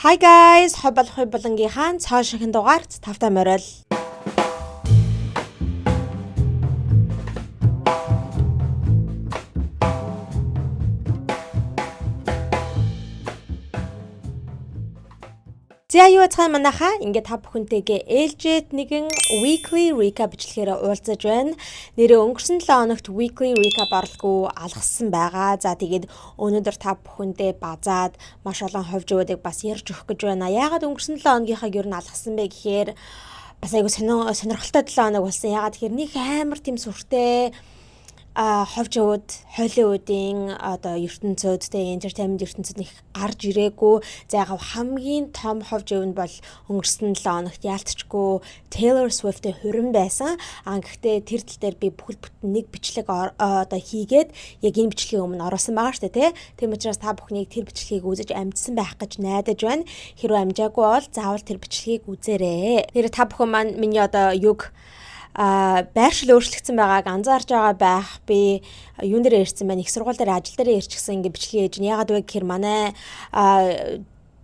Hi guys, хоббол болонгийнхаа цоо шинхэн дугаарт тавтай морил. За юу цаана манайхаа ингээд та бүхэнтэйгээ ээлжид нэгэн weekly recap бичлэгээр уулзаж байна. Нэрээ өнгөрсөн 7 хоногт weekly recap орлого алгасан байгаа. За тэгээд өнөөдөр та бүхэндээ базаад маш олон ховжуудыг бас ярьж өгөх гэж байна. Яагаад өнгөрсөн 7 хоногийнхаа ер нь алгасан бэ гэхээр бас айгу сонирхолтой 7 хоног болсон. Яагаад тэгэхээр нэг амар тийм сүртэй ховжууд, Холливуудын одоо ертөнцөөдтэй entertainment ертөнцид их гарч ирээгүй. За яг хамгийн том ховжууд нь бол өнгөрсөн 7 хоногт яалтчгүй Taylor Swift-ийн хурин байсан. Гэхдээ тэр тал дээр би бүхэл бүтэн нэг бичлэг одоо хийгээд яг энэ бичлэгийн өмнө оруулсан байгаа шүү дээ, тийм учраас та бүхнийг тэр бичлэгийг үзэж амжсан байх гэж найдаж байна. Хэрвээ амжаагүй бол заавал тэр бичлэгийг үзээрэй. Тэр та бүхэн маань миний одоо юг байршил өөрчлөгдсөн байгааг анзаарч байгаа байх. Би юун дээр ирсэн байна? Их сургууль дээр ажил дээр ирчихсэн ингээ бичлэг хийж. Яагаад вэ гэхээр манай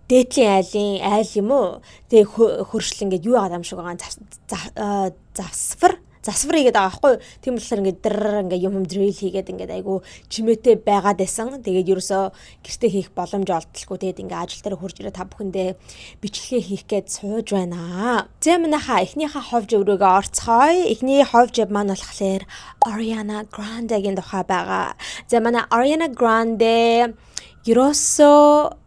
дээдлийн айл юм уу? Тэгээ хөршил ингээ юу байгаа юм шиг байгаа. Засвар хийгээд байгаа байхгүй юу? Тийм болохоор ингээ юм drill хийгээд ингээ айгу чимээтэй байгаад байсан. Тэгээд ерөөсөө гэртээ хийх боломж олдолгүй. Тэгээд ингээ ажил дээр хурж ирээ та бүхэндээ бичлэгээ хийх гээд сууж байна. За манайхаа эхнийхээ ховж өрөөгөө орцгоё. Эхний ховж маань болохоор Ariana Grande-гийн тухай байгаа. За манай Ariana Grande ерөөсөө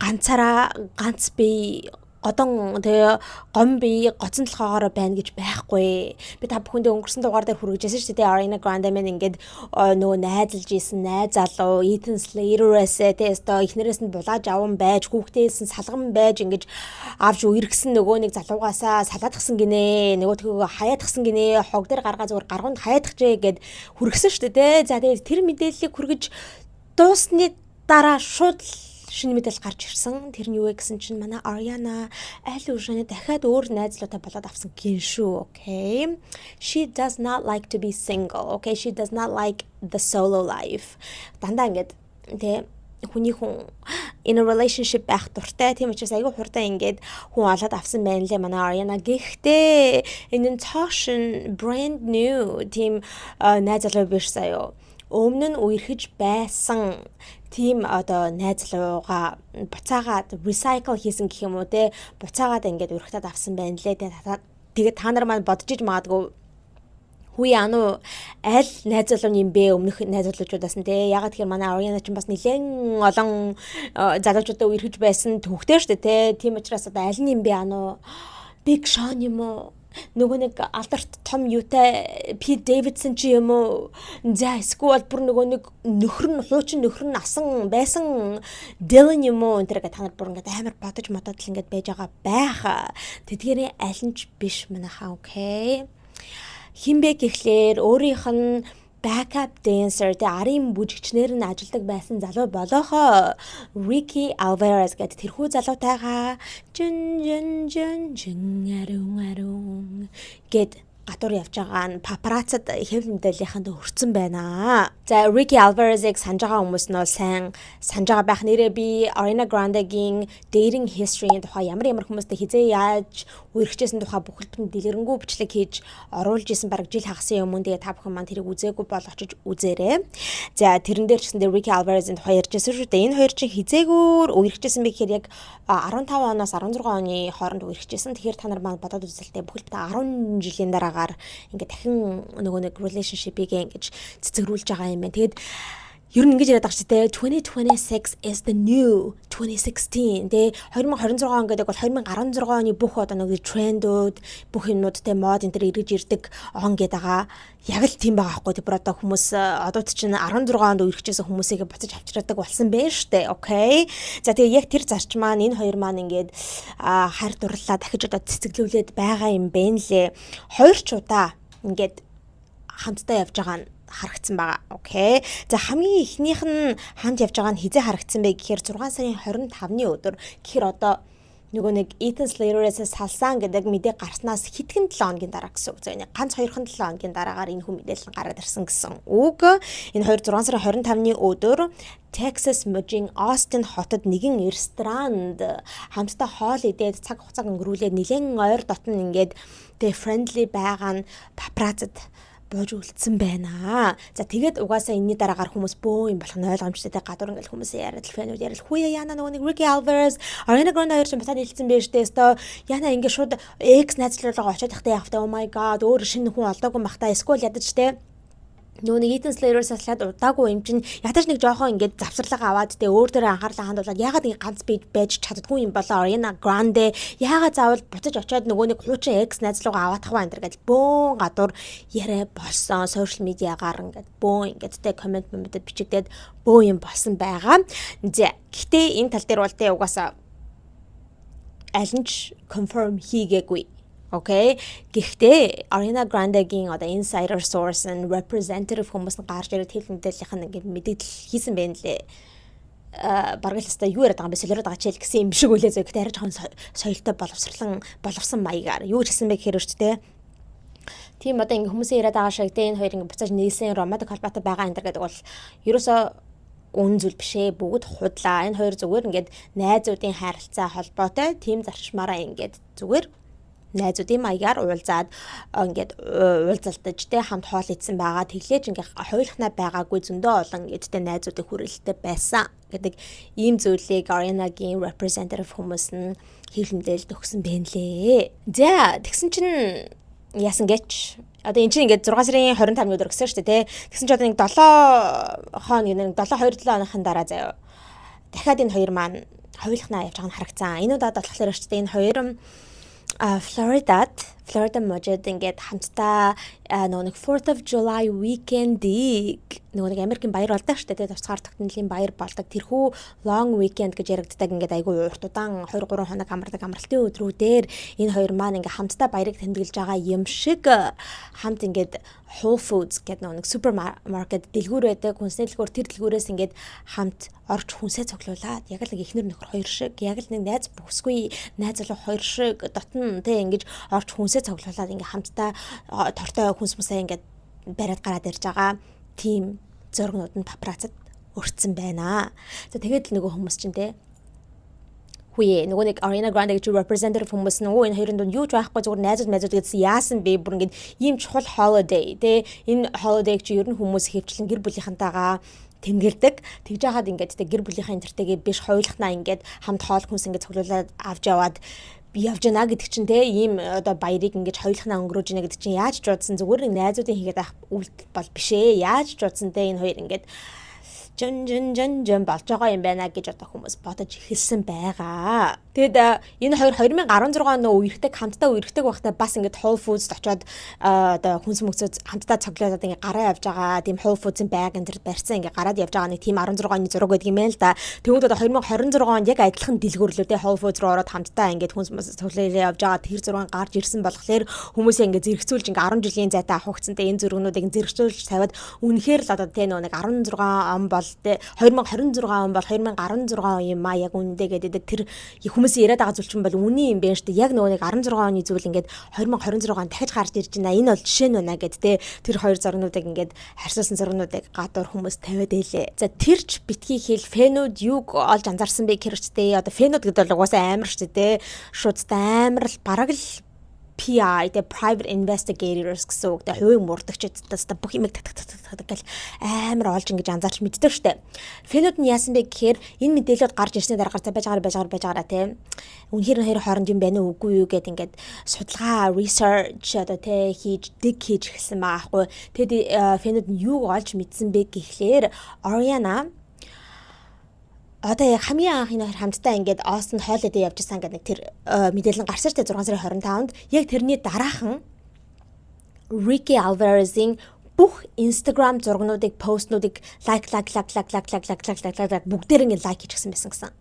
ганц би годон тэгээ гомби гоцон толгоогоор байна гэж байхгүй. Би та бүхэндээ өнгөрсөн дугаар дээр хүргэжсэн шүү дээ. Ariana Grande мэн ингээд нөгөө найзалж исэн найз залуу Ethan Slater-ээс тэстэ эхнэрээс нь булааж аван байж хүүхдээс нь салган байж ингэж авч үерхсэн нөгөө нэг залуугаасаа салаадгсан гинэ. Нөгөө хаяадгсан гинэ. Хог дээр гаргаа зүгээр гаргунд хаяадгчээ гэд хүргэсэн шүү дээ. За тэгээд тэр мэдээллийг хүргэж дуусны дараа шууд шинэ мэдээлэл гарч ирсэн. Тэр нь юу вэ гэсэн чинь манай Ariana аль үшэнэ дахиад өөр найзлуутай болоод авсан гин шүү. Okay. She does not like to be single. Okay. She does not like the solo life. Дандаа ингээд тэ хүн in a relationship байх дуртай. Тийм учраас айгүй хурдан ингээд хүн олоод авсан байна лээ манай Ariana. Гэхдээ энэ цаашин brand new тийм найз залуу биш сая. Өмнө нь үерхэж байсан тийм одоо найзлууга буцаагаад recycle хийсэн гэх юм уу те, буцаагаад ингээд өрхтөд авсан байна лээ. Тэгээд та нар маань бодож иж магадгүй хүү яану аль найзлуу юм бэ өмнөх найзлуучудаас нь те. Ягаад гэхээр манай Ariana ч бас нэлээд олон залуучуудаа үерхэж байсан төвхтэй штэ те. Тийм учраас одоо аль нь юм бэ ану Big Sean юм уу? Нөгөө нэг алдарт том юутай Pete Davidson ч юм уу. За эсвэл бүр нөгөө нэг хуучин нөхөр нь асан байсан Dylan юм уу? Энтэр та нар бүр ингээд амар бодож модод л ингээд байж байгаа байх. Тэдгээрээ аль нь ч биш манайхаа. Okay. Хинбэ гэхлээр өөрийнх нь backup dancer тэ арын бүжигчнэр нь ажилладаг байсан залуу болохоо Ricky Alvarez гэдэг тэрхүү залуутайгаа жин арун гэд гатуур явж байгаа нь папарацад хэв мэдээллийнхэнд өрцөн байна. За Ricky Alvarez-ыг санаж байгаа хүмүүс нь сайн санаж байгаа байх. Нэрээ би Ariana Grande-гийн dating history-ийн тухай ямар хүмүүстэй хизээ яаж үерхчихсэн тухай бүхэл бүтэн дэлгэрэнгүй бичлэг хийж оруулж исэн бараг жил хагасын өмнө. Тэгээ та бүхэн маань тэрийг үзээгүй бол очиж үзээрэй. За тэрэн дээр ч гэсэн Ricky Alvarez-ийн тухай ярьжсэн шүү дээ. Энэ хоёр чинь хизээгүүр үерхчихсэн бэ гэхээр яг 15 оноос 16 оны хооронд үерхчихсэн. Тэгэхээр та нар маань бодоод үзэлтэй бүхэл бүтэн 10 жилийн дараа ингээд дахин нөгөө нэг relationship-ийг ингэж цэцгэрүүлж байгаа юм байна. Тэгээд ер нь ингэж яриад байгаа ч тийм 2026 is the new 2016. Тэгээ 2026 он гэдэг бол 2016 оны бүх одоо нэг трендүүд, бүх юмнууд тийм мод энэ төр эргэж ирдэг он гэдэг байгаа. Яг л тийм байгаа байхгүй. Тэр одоо хүмүүс одууд чинь 16 онд үерхчихсэн хүмүүсийг буцаж авчирдаг болсон байна штэ. Okay. За тэгээ яг тэр зарч маань энэ хоёр маань ингээд хайр дурлалаа дахиж одоо цэцгэлүүлээд байгаа юм байна лээ. Хоёр ч удаа ингээд хамтдаа явж байгаа нь харагдсан байгаа. Окей. За хамгийн ихнийх нь хамт явж байгаа нь хизээ харагдсан бэ гэхээр 6 сарын 25-ны өдөр. Гэхээр одоо нөгөө нэг Ethan Slater-ээс салсан гэдэг мэдээ гарснаас хэдхэн 7 хоногийн дараа гэсэн үг. За энэ ганц 2-7 хоногийн дараагаар энэ хүн мэдээлэл гараад ирсэн гэсэн үг. Энэ 6 сарын 25-ны өдөр Texas мужийн Austin хотод нэгэн ресторанд хамтдаа хоол идээд цаг хугацааг өнгөрүүлээд нэлээд ойр дотн ингээд тэг friendly байгаа нь папарацад бууж үлдсэн байна. За тэгээд угаасаа энэний дараагаар хүмүүс бөө юм болох нь ойлгомжтой. Гадуур ингээл хүмүүс яриад фэнүүд яриад хуя яна нөгөө нэг Ricky Alvarez, Ariana Grande хоёр ч батад хэлсэн байж тээ өстой. Яна ингээ шууд X найзлуулгаа очиод ихтэй явахтай. Oh my god, өөр шинэ хүн олдоогүй махта эсвэл ядаж тээ. Нөгөө нэг Ethan Slater-аас салаад удаагүй юм чинь ядаж нэг жоохон ингээд завсарлага аваад тэ өөр төрөө анхаарлаа хандуулаад ягаад ингэ ганц байж чаддгүй юм болоо Ariana Grande ягаад заавал буцаж очиод нөгөө нэг хуучин X найзлуугаа аваадах ба энэ гэж бөөн гадуур яриа болсон сошиал медиагаар ингээд бөөн ингээд тэ комент бичигдээд бөөн юм болсон байгаа. За гэхдээ энэ тал дээр бол тэ угаасаа аль нь ч confirm хийгээгүй. Okay. Гэхдээ Ariana Grande-гийн одоо insider source and representative хүмүүс нь гарч ирээд хэл мэдээллийнх нь ингээд мэдээлэл хийсэн байна лээ. Бараг л хэвээр юу яриад байгаа юм бэ? Солиороод байгаа ч гэсэн юм шиг үлээ зөө. Гэхдээ арай жоохон соёлтой боловсрсан маягаар. Юу ч гэсэн бэ гэхээр ч тийм одоо ингээд хүмүүсийн яриад байгаа шиг энэ хоёр ингээд буцааж нийлсэн романтик холбоотой байгаа энэ гэдэг бол ерөөсөө үн зүйл биш ээ. Бүгд худлаа. Энэ хоёр зүгээр ингээд найзуудын харилцаа холбоотой тийм зарчмаараа ингээд зүгээр найзуудын маягаар уулзаад ингээд уулзалтаж тэ хамт хоол идсэн байгаа. Тэглээж ингээд хойлохнаа байгаагүй зөндөө олон гэдэгтэй найзуудын хүрээлэлтэй байсан гэдэг ийм зүйлийг Ariana-гийн representative хүмүүс нь хэл мэдээлэлд өгсөн байна лээ. За тэгсэн чинь яасан гэж одоо энэ чинь ингээд 6 сарын 25-ны өдөр гэсэн шүү дээ тэ. Тэгсэн чинь одоо нэг 7 хоног 7 хоногын дараа заяа. Дахиад энэ хоёр маань хойлохнаа явж байгаа нь харагцсан. Энэ удаад болохоор ч тэ энэ хоёр Florida мужид ингээд хамтдаа нөгөө 4th of July weekend-ийг нөгөө Америкийн баяр болдог шүү дээ. Туцгаар тогтнолын баяр болдог. Тэрхүү long weekend гэж яригддаг ингээд айгүй урт удаан 2-3 хоног амралтын өдрүүдээр энэ хоёр маань ингээд хамтдаа баярыг тэмдэглэж байгаа юм шиг хамт ингээд Whole Foods гэдэг нэг супермаркет дэлгүүр байдаг. Хүнсний дэлгүүр тэр дэлгүүрээс ингээд хамт орж хүнсээ цуглуулад яг л нэг ихнэр нөхөр хоёр шиг яг л нэг найз бүсгүй найз залуу хоёр шиг дотн тэ ингэж орж хүнсээ цуглуулад ингээд хамтдаа тортой хүнс мусаа ингээд бариад гараад ирж байгаа тийм зургнууд нь папарацад өртсөн байна. За тэгээд л нөгөө хүмүүс чинь тэ Хүйе нөгөө нэг Ariana Grande гэж representative хүмүүс нь энэ хоёрын дунд юу ч байхгүй зүгээр найзууд гэсэн яасан бэ бүр ингээд ийм чухал holiday тэ энэ holiday чи ер нь хүмүүс хэвчлэн гэр бүлийнхэнтэйгээ тэмдэглэдэг. Тэгж яхад ингээд тэ гэр бүлийнхаа интертэйгээ биш хойлохнаа ингээд хамт хоол хүнс ингээд цуглуулад авч яваад явж гэнэ гэдэг чинь те ийм одоо баярыг ингэж хойлохнаа өнгөрөөж гэнэ гэдэг чинь яаж ч удсан зүгээр найзуудын хийгээд авах үйлдэл бол биш ээ. Яаж ч удсан те энэ хоёр ингээд жон болж байгаа юм байна гэж одоо хүмүүс бодож эхэлсэн байгаа. Тэгэд энэ хоёр 2016 оны үерхдэг хамтдаа үерхдэг байхдаа бас ингээд Whole Foods очоод одоо хүнс мөксөд хамтдаа цоглоод ингээд гараа явж байгаа тийм Whole Foods-ын байг энэ төр барьсан ингээд гараад явж байгаа нэг тийм 16 оны зураг байдаг юм байна л да. Тэгвэл одоо 2026 онд яг адилхан дэлгүүрлүүдээ Whole Foods руу ороод хамтдаа ингээд хүнс мөксөд цоглоод явж байгаа тэр зураг гарч ирсэн болохоор хүмүүсээ ингээд зэрэгцүүлж ингээд 10 жилийн зайтай авах хугацаанд энэ зургнуудыг зэрэгцүүлж тавиад үнэхээр л одоо тэ нэг 16 он бол 2026 он бол 2016 он юм а яг үнэндээ гэдэг тэр хүмүүс яриад байгаа зүйл чинь бол үний юм байна шүү дээ. Яг нөгөө нэг 16 оны зүйл ингээд 2026 он дахиж гарч ирж байна. Энэ бол жишээ нь байна гэд тэ тэр хоёр зургнуудыг ингээд харьцуулсан зургнуудыг гадуур хүмүүс тавиад байлээ. За тэрч битгий хэл фэнүүд юг олж анзаарсан бэ гэхээр ч тэ одоо фэнүүд гэдэг бол угаасаа амар шүү дээ. Шуудтай амар л бараг л PI the private investigators гэсэн үг тэ хувийн мурдагчдаас та бүх юмыг гэл амар олж ингэж анзаарч мэддэг штэ. Фэнүүд нь яасан бэ гэхээр энэ мэдээлэлд гарч ирсний дараа байж байгаа тэ. Үнэхээр хоёр хооронд юм байна уу үгүй юу гэд ингээд судалгаа research одоо тэ хийж эхэлсэн байгаа хгүй. Тэгэд фэнүүд нь юу олж мэдсэн бэ гэхлээр Ariana одоо яг хамгийн анх энэ хамтдаа ингээд Austin holiday явж исэн гэдэг нэг тэр мэдээлэл гарсан шүү дээ 6 сарын 25-нд. Яг тэрний дараахан Ricky Alvarez-ийн бүх Instagram зургнуудыг, постнуудыг лайк бүгдээр ингээд лайк хийчихсэн байсан гэсэн.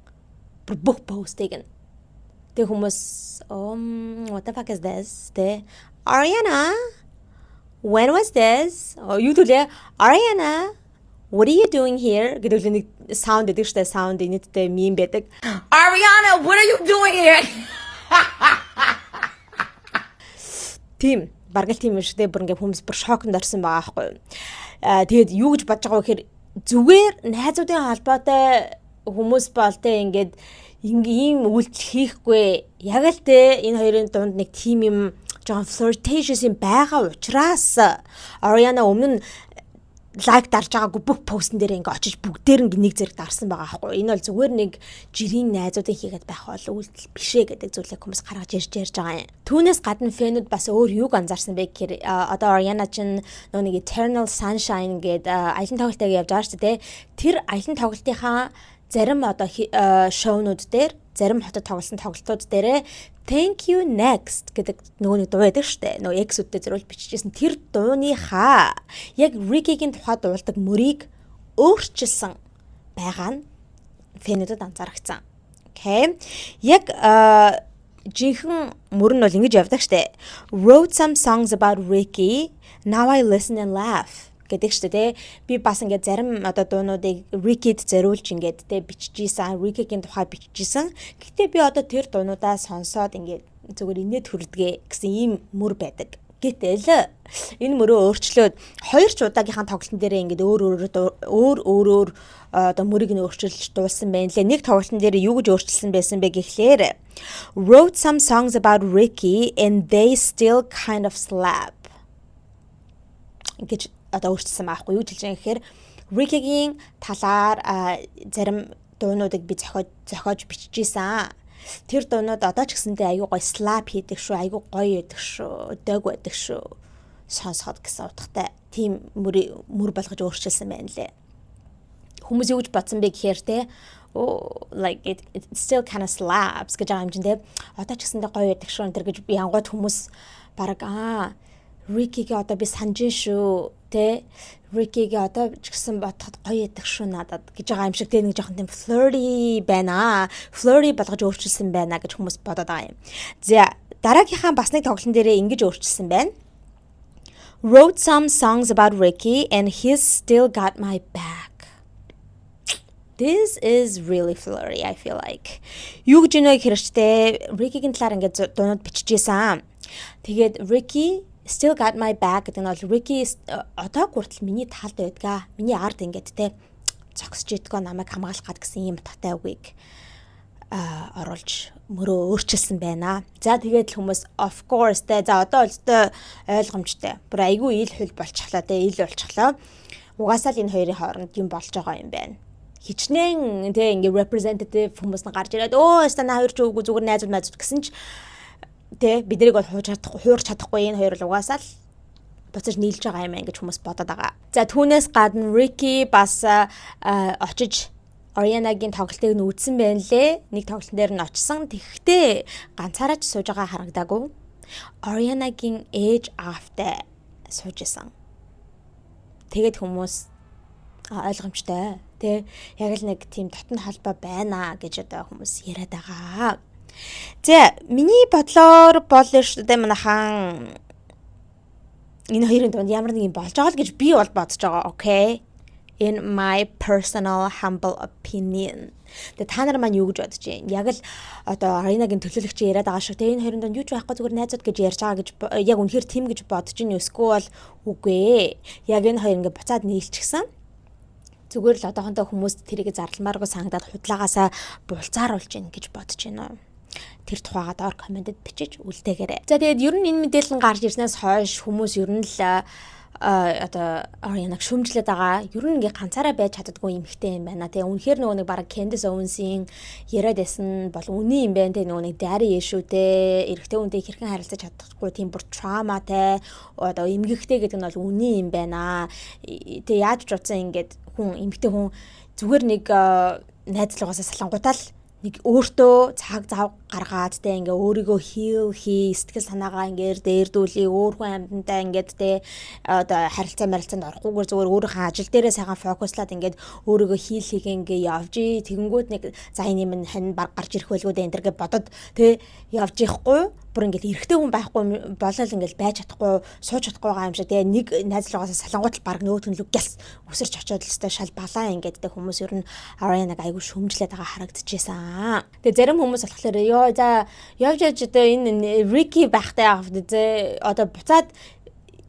Бүх постыг нь. Тэг хүмүүс what the fuck is this? Ariana, when was this? Юу төлөө Ariana What are you doing here? гэдэг нэг sound гэдэг штэ sound инэттэй meme байдаг. Ariana, what are you doing here? Тийм бараг л тийм юм шиг те бүр ингээ хүмүүс бүр шокнд орсон байгаа байхгүй юу. Тэгээд юу гэж бодож байгаа вэ гэхээр зүгээр найзуудын холбоотой хүмүүс бол те ингээд ийм үйлдэл хийхгүй. Яг л те энэ хоёрын дунд нэг тийм юм жоохон flirtatious юм байгаа учраас Ariana өмнө нь лайк дарж байгаагүй бүх постн дээр ингээ очиж бүгдээр нэг зэрэг дарсан байгаа байхгүй. Энэ бол зүгээр нэг жирийн найзуудын хийгээд байх бол үйлдэл бишээ гэдэг зүйлийг хүмүүс гаргаж ярьж байгаа юм. Түүнээс гадна фэнүүд бас өөр юуг анзаарсан бэ гэхээр одоо Ariana чинь нэг Eternal Sunshine гэдэг аялан тоглолтыг явж байгаа шүү дээ. Тэр аялан тоглолтынхаа зарим одоо шоунууд дээр зарим хотод тоглосон тоглолтууд дээрээ Thank you next гэдэг нэг дуу байдаг штэ. Нөгөө X-үүдтэй зөвлөж бичижсэн тэр дууныхаа яг Ricky-гийн тухай дуулдаг мөрийг өөрчилсөн байгаа нь фэнүүдэд анзаарчихсан. Окей. Яг жинхэнэ мөр нь бол ингэж явдаг штэ. Wrote some songs about Ricky. Now I listen and laugh. Гэдэг шүү дээ. Би бас ингээд зарим одоо дуунуудыг Ricky-д зориулж ингээд тэ биччихсэн, Ricky-гийн тухай биччихсэн. Гэхдээ би одоо тэр дуунуудаа сонсоод ингээд зүгээр инээд хүрдгээ гэсэн ийм мөр байдаг. Гэтэл энэ мөрөө өөрчлөөд хоёр ч удаагийнхаа тоглолтын дээрээ ингээд өөр одоо мөрийг нь өөрчилж дуулсан байна лээ. Нэг тоглолтын дээр юу гэж өөрчилсөн байсан бэ гэхлээр wrote some songs about Ricky and they still kind of slap. Гэж одоо өөрчилсөн байхгүй юу гэж хэлж байгаа гэхээр Ricky-гийн талаар зарим дуунуудыг би зохиож биччихсэн. Тэр дуунууд одоо ч гэсэндээ аюу гой slap хийдэг шүү, аюу гоё байдаг шүү, дог байдаг шүү. Сонсоход гэсэн утгатай тийм мөр болгож өөрчилсөн байна лээ. Хүмүүс юу гэж бодсон бэ гэхээр те like it still kind of slaps гэж байгаа юм чинь те одоо ч гэсэндээ гоё байдаг шүү энэ гэж би янгууд хүмүүс бараг Ricky-гээ одоо би санджин шүү те Ricky-гээ одоо ч гэсэн бодоход гоё яддаг шүү надад гэж байгаа юм шиг те нэг жоохон тийм flirty байна. Flirty болгож өөрчилсөн байна гэж хүмүүс бодоод байгаа юм. За дараагийнхаа бас нэг тоглолтын дээрээ ингэж өөрчилсөн байна. Wrote some songs about Ricky and he's still got my back. This is really flirty, I feel like. Юу гэж нэ хэрэгчтэй Ricky-гийн талаар ингэж дуунууд биччихсэн. Тэгээд Ricky still got my back гэдэг нь бол Ricky одоо хүртэл миний талд байдгаа. Миний ард ингээд те зогсож идэггүй намайг хамгаалах гад гэсэн юм утгатай үгийг оруулж мөрөө өөрчилсөн байна. За тэгээд л хүмүүс of course те за одоо өлтөө ойлгомжтой. Бүр айгүй ил хөл болчихлоо те ил болчихлоо. Угаасаа л энэ хоёрын хооронд юм болж байгаа юм байна. Хичнээн те ингээ representative хүмүүс нь гарч ирээд станаа хоёр ч үгүй зүгээр найзууд гэсэн ч тэ биднийг бол хуурч чадахгүй энэ хоёр л угаасаа л буцаж нийлж байгаа юм гэж хүмүүс бодоод байгаа. За түүнээс гадна Ricky бас очиж Ariana-гийн тоглолтыг нь үзсэн байна лээ. Нэг тоглолтын дээр нь очсон. Тэгэхдээ ганцаараа ч сууж байгаа харагдаагүй. Ariana-гийн ээж аавтай сууж исэн. Тэгээд хүмүүс ойлгомжтой тэ яг л нэг тийм дотн холбоо байна гэж одоо хүмүүс яриад байгаа. За миний бодлоор бол шүү дээ манайхан энэ хоёрын дунд ямар нэг юм болж байгаа л гэж би бол бодож байгаа. Okay. In my personal humble opinion. Тэгээ та нар маань юу гэж бодож байна? Яг л одоо Ariana-гийн төлөөлөгч яриад байгаа шүү. Тэгээ энэ хоёрын дунд юу ч байхгүй зүгээр найзууд гэж ярьж байгаа гэж яг үнэхээр тийм гэж бодож байна. Эсвэл үгүй ээ. Яг энэ хоёр ингээ буцаад нийлчихсэн. Зүгээр л одоохондоо хүмүүс тэрийг зарламааргүй санагдаад худлаагаасаа булцааруулж гин гэж бодож байна. Тэр тухайгаа доор комментэд бичиж үлдээгээрэй. За тэгээд ер нь энэ мэдээлэл гарч ирснээс хойш хүмүүс ер нь л одоо Ariana-г шүмжлээд байгаа. Ер нь ингээ ганцаараа байж чаддаггүй эмэгтэй юм байна. Тэгээ үнэхээр нөгөө нэг бараг Candace Owens-ийн яриад байсан бол үний юм байна. Тэгээ нөгөө нэг daddy issue-тэй, эрэгтэй хүнтэй хэрхэн харилцаж чадахгүй тийм бүр трауmaтай одоо эмгэгтэй гэдэг нь бол үний юм байна. Тэгээ яаж ч утсан ингээд хүн эмэгтэй хүн зүгээр нэг найзлуугаасаа салангуудаа л нэг өөртөө цаг зав гаргаад те ингээ өөрийгөө хий сэтгэл санаагаа ингээ дээрдүүлээ өөр хүн амьтантай ингээд те одоо харилцаанд орохгүйгээр зүгээр өөрийнхөө ажил дээрээ сайхан фокуслаад ингээд өөрийгөө хийх ингээ явж тэгэнгүүт нэг за энэ юм хань гарч ирэх байлгүй дээ энэ төр гэж бодод те явж ихгүй бүр ингээд эрэгтэй хүн байхгүй болол ингээд байж чадахгүй сууж чадахгүй байгаа юм шиг тэгээ нэг найзлуугаасаа салангуут л баг нөөтгөн лүг гялс өсөрч очиод л өстэй шал балаа ингээд тэгээ хүмүүс ер нь Ariana-г айгүй шүмжлээд байгаа харагдчихсан. Тэгээ зарим хүмүүс болохоор ёо за явж одоо энэ Ricky байхтай авах тэ одоо буцаад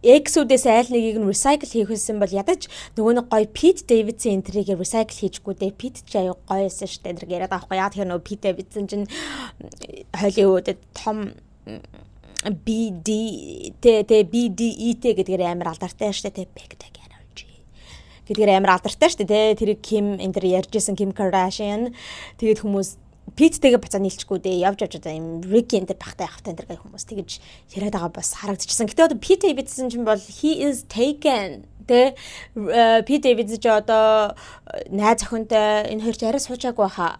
X-үүдээс айл нэгийг нь recycle хийх гэсэн бол ядаж нөгөө нэг гоё Pete Davidson энтрийг recycle хийчихгүй дээ. Pete ч аяа гоё байсан шүү дээ. Тэр яриад авахгүй. Яг тэр нөгөө Pete Davidson чинь Hollywood том BDET гэдгээр амар алдартай шүү дээ. Big Dick Energy гэдгээр амар алдартай шүү дээ. Тэр Kim энэ төр ярьжсэн Kim Kardashian тэгээд хүмүүс Питтэйгээ буцаа нийлчихгүй дээ. Явж одоо юм Ricky энэ бахтай явахтай энэ гэх хүмүүс тэгэж яриад байгаа бас харагдчихсан. Гэтэ одоо Pete Davidson ч бол he is taken. Тэ Pete Davidson ч одоо найз охинтой энэ хоёр ч арай суучаагүй хаа.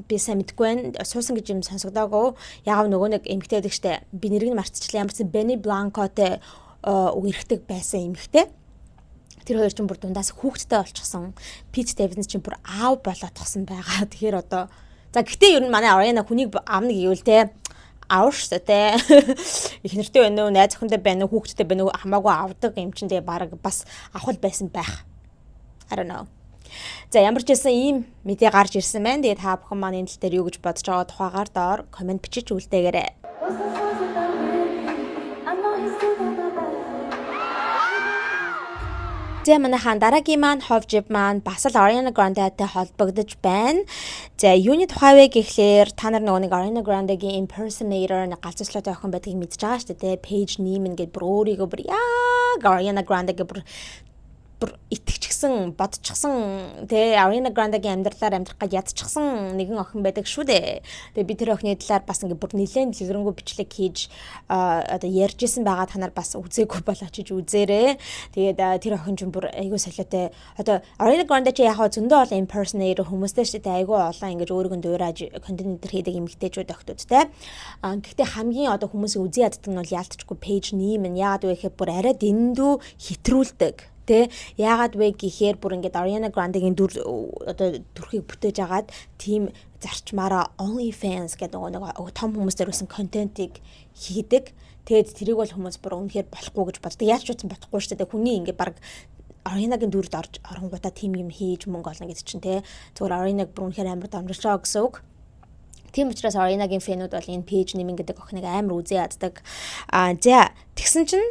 Би сайн мэдгүй байна. Суусан гэж юм сонсогдоогүй. Яг нөгөө нэг эмэгтэй байдаг штэ. Би нэрийг нь мартчихлаа. Ямарсан Benny Blanco-тэй үерхдэг байсан эмэгтэй. Тэр хоёр ч бүр дундаас хүүхэдтэй болчихсон. Pete Davidson ч бүр аав болоод тгсан байгаа. Тэгэхээр одоо за гэхдээ ер нь манай Ariana хүнийг аавна гэвэл те аавш те их нэртэй байна уу найз охинтой байна уу хүүхэдтэй байна уу хамаагүй авдаг юм чинь те баг бас авах байсан байх. I don't know. За ямар ч байсан ийм мэдээ гарч ирсэн байна. Тэгээд та бүхэн маань энэ тал дээр юу гэж бодож байгаа тухайгаар доор комент бичиж үлдээгээрэй. За манайхан дараагийн маань ховжив маань бас л Ariana Grande-тэй холбогдож байна. За юуны тухай вэ гэхлээр та нар нөгөө нэг Ariana Grande-гийн impersonator нэг галзуучлаатай охин байдгийг мэдж байгаа шүү дээ. Paige Neiman гэдэг бүр өөрийгөө бүр яг Ariana Grande-ගේ бүр итгэчихсэн, бодчихсан тэ Ariana Grande-гийн амьдралаар амьдрах гэж ядчихсан нэгэн охин байдаг шүү дээ. Тэгээ би тэр охины талаар бас ингээ бүр нэлээд дэлгэрэнгүй бичлэг хийж одоо ярьжсэн байгаа та нар бас үзээгүй болооч гэж үзээрэй. Тэгээд тэр охин ч бүр айгүй солиотой. Одоо Ariana Grande чи яг зөндөө олон impersonator хүмүүстэй шүү дээ. Айгүй олон ингээ өөрийгөө дуурайж контент хийдэг эмэгтэйчүүд охтуудтай. Гэхдээ хамгийн одоо хүмүүсийн үзий яддаг нь бол яалтчгүй Paige Neiman. Яагаад вэ гэхээр бүр арай дэндүү хитрүүлдэг. Тэ яагаад вэ гэхээр бүр ингээд Ariana Grande-гийн одоо төрхийг бүтээж агаад тийм зарчмаараа OnlyFans гэдэг нэг том хүмүүстээр үүсэн контентыг хийдэг. Тэгээд тэрийг бол хүмүүс бүр үнэхээр болохгүй гэж боддог. Яаж ч утсан болохгүй шүү дээ. Хүний ингээд баг Ariana-гийн дүрд орж оронгуудаа тийм юм хийж мөнгө олно гэдэг чинь тэ. Зөвхөн Ariana-г бүр үнэхээр амар дамжуулчаа гэсэн үг. Тийм учраас Ariana-гийн фэнүүд бол энэ Paige Neiman гэдэг охиныг амар үзээ яддаг. За тэгсэн чинь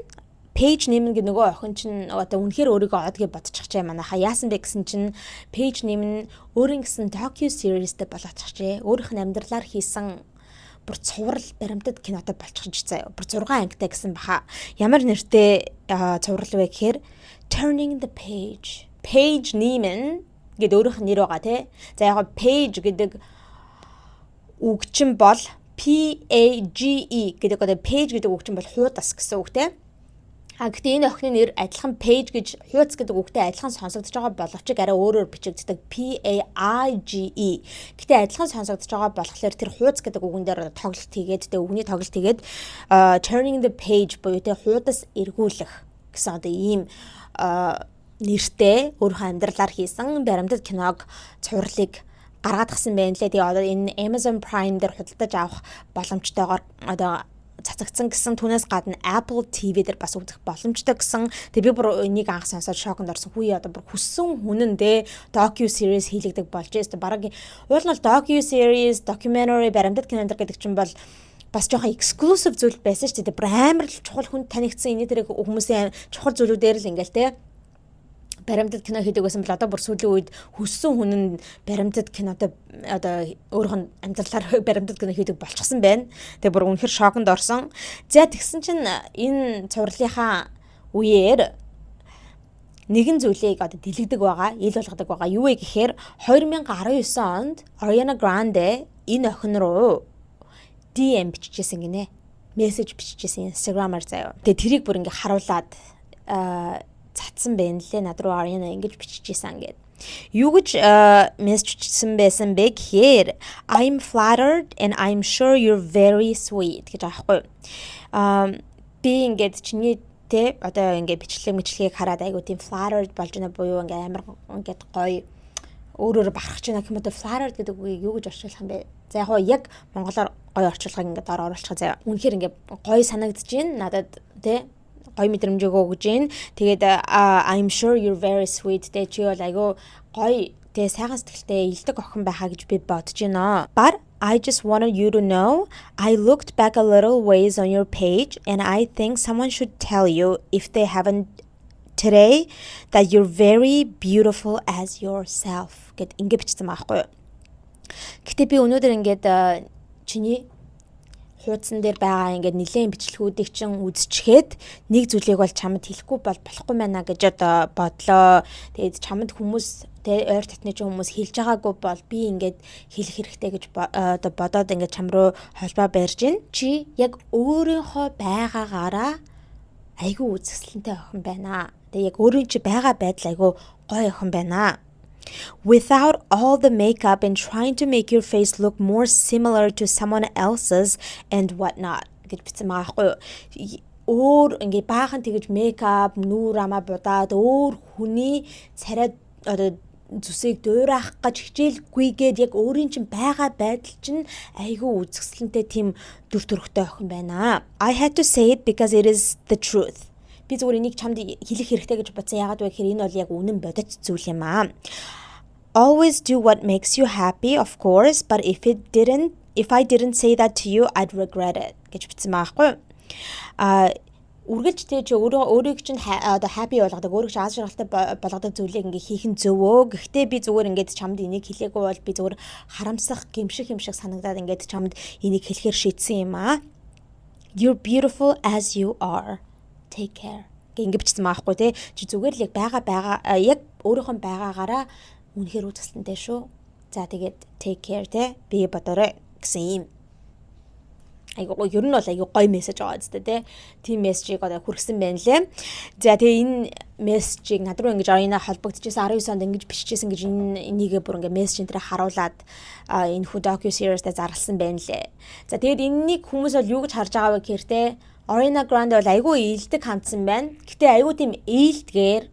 Paige Neiman гэдэг нөгөө охин чинь одоо үнэхээр өөрийгөө од гэж бодчихжээ манайха. Яасан бэ гэсэн чинь Paige Neiman өөрийн гэсэн docu seriesтэй болоочихжээ. Өөрийнх нь амьдралаар хийсэн бүр цуврал баримтат кинотой болчихж заяа. Бүр 6 ангитай гэсэн баха. Ямар нэртэй цуврал вэ гэхээр Turning the Page. Paige Neiman гэдэг өөрийнх нь нэр байгаа тий. За яг Paige гэдэг үг чинь бол PAGE гэдэг одоо Page гэдэг үг чинь бол хуудас гэсэн үг тий. Гэхдээ энэ охины нэр адилхан Paige гэж хуудас гэдэг үгтэй адилхан сонсогдож байгаа боловч арай өөрөөр бичигддэг PAIGE. Гэхдээ адилхан сонсогдож байгаа болохоор тэр хуудас гэдэг үгэн дээр тоглолт хийгээд тэ үгний тоглолт хийгээд turning the page буюу тэ хуудас эргүүлэх гэсэн одоо ийм нэртэй өөрийнхөө амьдралаар хийсэн баримтат киног цувралыг гаргаад гсэн байна лээ. Тэгээ одоо энэ Amazon Prime дээр худалдаж авах боломжтойгоор одоо цацагдсан гэсэн түүнээс гадна Apple TV дээр бас үзэх боломжтой гэсэн. Тэгээ би бүр энийг анх сонсоод шоконд орсон. Хүү одоо бүр хүссэн үнэндээ docu series хийлэгдэг болж байна. Бараг уул нь docu series, documentary, баримтат кино гэдэг чинь бол бас жоохон exclusive зүйл байсан шүү дээ. Бүр амар чухал хүнд танигдсан энэ тэрэг хүмүүсийн чухал зүйлүүдээр л ингээл те баримтат кино хийдэг байсан бол одоо бүр сүүлийн үед хүссэн хүн нь баримтат кинотой одоо өөрийнх нь амьдралаар баримтат кино хийдэг болчихсон байна. Тэгээ бүр үнэхээр шоконд орсон. За тэгсэн чинь энэ цувралынхаа үеэр нэгэн зүйлийг одоо дэлгэдэг байгаа, ил болгодог байгаа. Юу вэ гэхээр 2019 онд Ariana Grande энэ охин руу DM бичижсэн гинэ. Мессеж бичижсэн Instagram-аар заяа. Тэгээ тэрийг бүр ингээ харуулад цацсан байна лээ. Над руу Ariana ингэж бичижсэн гэд. Юу гэж мессежсэн байсан бэ гэхээр I'm flattered and I'm sure you're very sweet гэж аахгүй. Би ингээд чиний тэ одоо ингээд бичлэгийг хараад айгуу тийм flattered болж байна буюу ингээд амар ингээд гоё өөрөөр бахархаж байна гэх юм уу. Flattered гэдэг үгийг юу гэж орчуулах юм бэ? За яг монголоор гоё орчуулгыг ингээд доор оруулчих. За үнэхээр ингээд гоё санагдаж байна. Надад тэ гоё мэдрэмжийг өгж гин. Тэгээд I'm sure you're very sweet. Тэ чи бол айгүй гоё тэ сайхан сэтгэлтэй илдэг охин байхаа гэж би бодож байна. But I just wanted you to know I looked back a little ways on your page and I think someone should tell you if they haven't today that you're very beautiful as yourself гэд ингэ бичсэн байхгүй юу. Гэтэ би өнөөдөр ингээд чиний хуудсан дээр байгаа ингээд нэлээд бичлэгүүдийг чинь үзчихээд нэг зүйлийг бол чамд хэлэхгүй болохгүй байна гэж одоо бодлоо. Тэгээд чамд хүмүүс тэ ойр татны ч хүмүүс хэлж байгаагүй бол би ингээд хэлэх хэрэгтэй гэж одоо бодоод ингээд чам руу холбоо барьж гин. Чи яг өөрийнхөө байгаагаараа айгүй үзэсгэлэнтэй охин байна. Тэгээд яг өөрийн чи байгаа байдал айгүй гоё охин байна. Without all the makeup and trying to make your face look more similar to someone else's and whatnot гэж бичсэн байгаа байхгүй юу. Өөр ингээ баахан тэгэж makeup, нүүр амаа будаад өөр хүний царай одоо зүсийг дуурайх гэж хичээлгүйгээд яг өөрийн чинь байгаа байдал чинь айгүй үзэсгэлэнтэй тийм дүр төрхтэй охин байна. I had to say it because it is the truth. Би зүгээр энийг чамд хэлэх хэрэгтэй гэж бодсон. Яагаад вэ гэхээр энэ бол яг үнэн бодит зүйл юм аа. Always do what makes you happy, of course, but if I didn't say that to you, I'd regret it гэж бичсэн байгаа байхгүй. Үргэлж тэ чи өөрийг чинь одоо happy болгодог, өөрийг чинь аз жаргалтай болгодог зүйлийг ингээ хийх нь зөвөө. Гэхдээ би зүгээр ингээд чамд энийг хэлээгүй бол би зүгээр харамсах, гэмших юм шиг санагдаад ингээд чамд энийг хэлэхээр шийдсэн юм аа. You're beautiful as you are. Take care. Ингээ бичсэн байгаа байхгүй те. Чи зүгээр л яг яг өөрийнхөө байгаагаараа үнэхээр үзэсгэлэнтэй шүү. За тэгээд take care те. Би бодорой гэсэн юм. Айгуу ер нь бол айгуу гоё мессеж байгаа зү те. Тим мессежийг одоо хүргэсэн байна лээ. За тэгээ энэ мессежийг над руу ингэж Арина холбогдчихсан 19 онд ингэж биччихсэн гэж энийгээ бүр ингээ мессеж энэ харуулад энэ хүү docu seriesтэй зарласан байна лээ. За тэгээд энэнийг хүмүүс бол юу гэж харж байгаа вэ гэхээр те. Ariana Grande бол айгүй ээлдэг хандсан байна. Гэтэ айгүй тийм ээлдгээр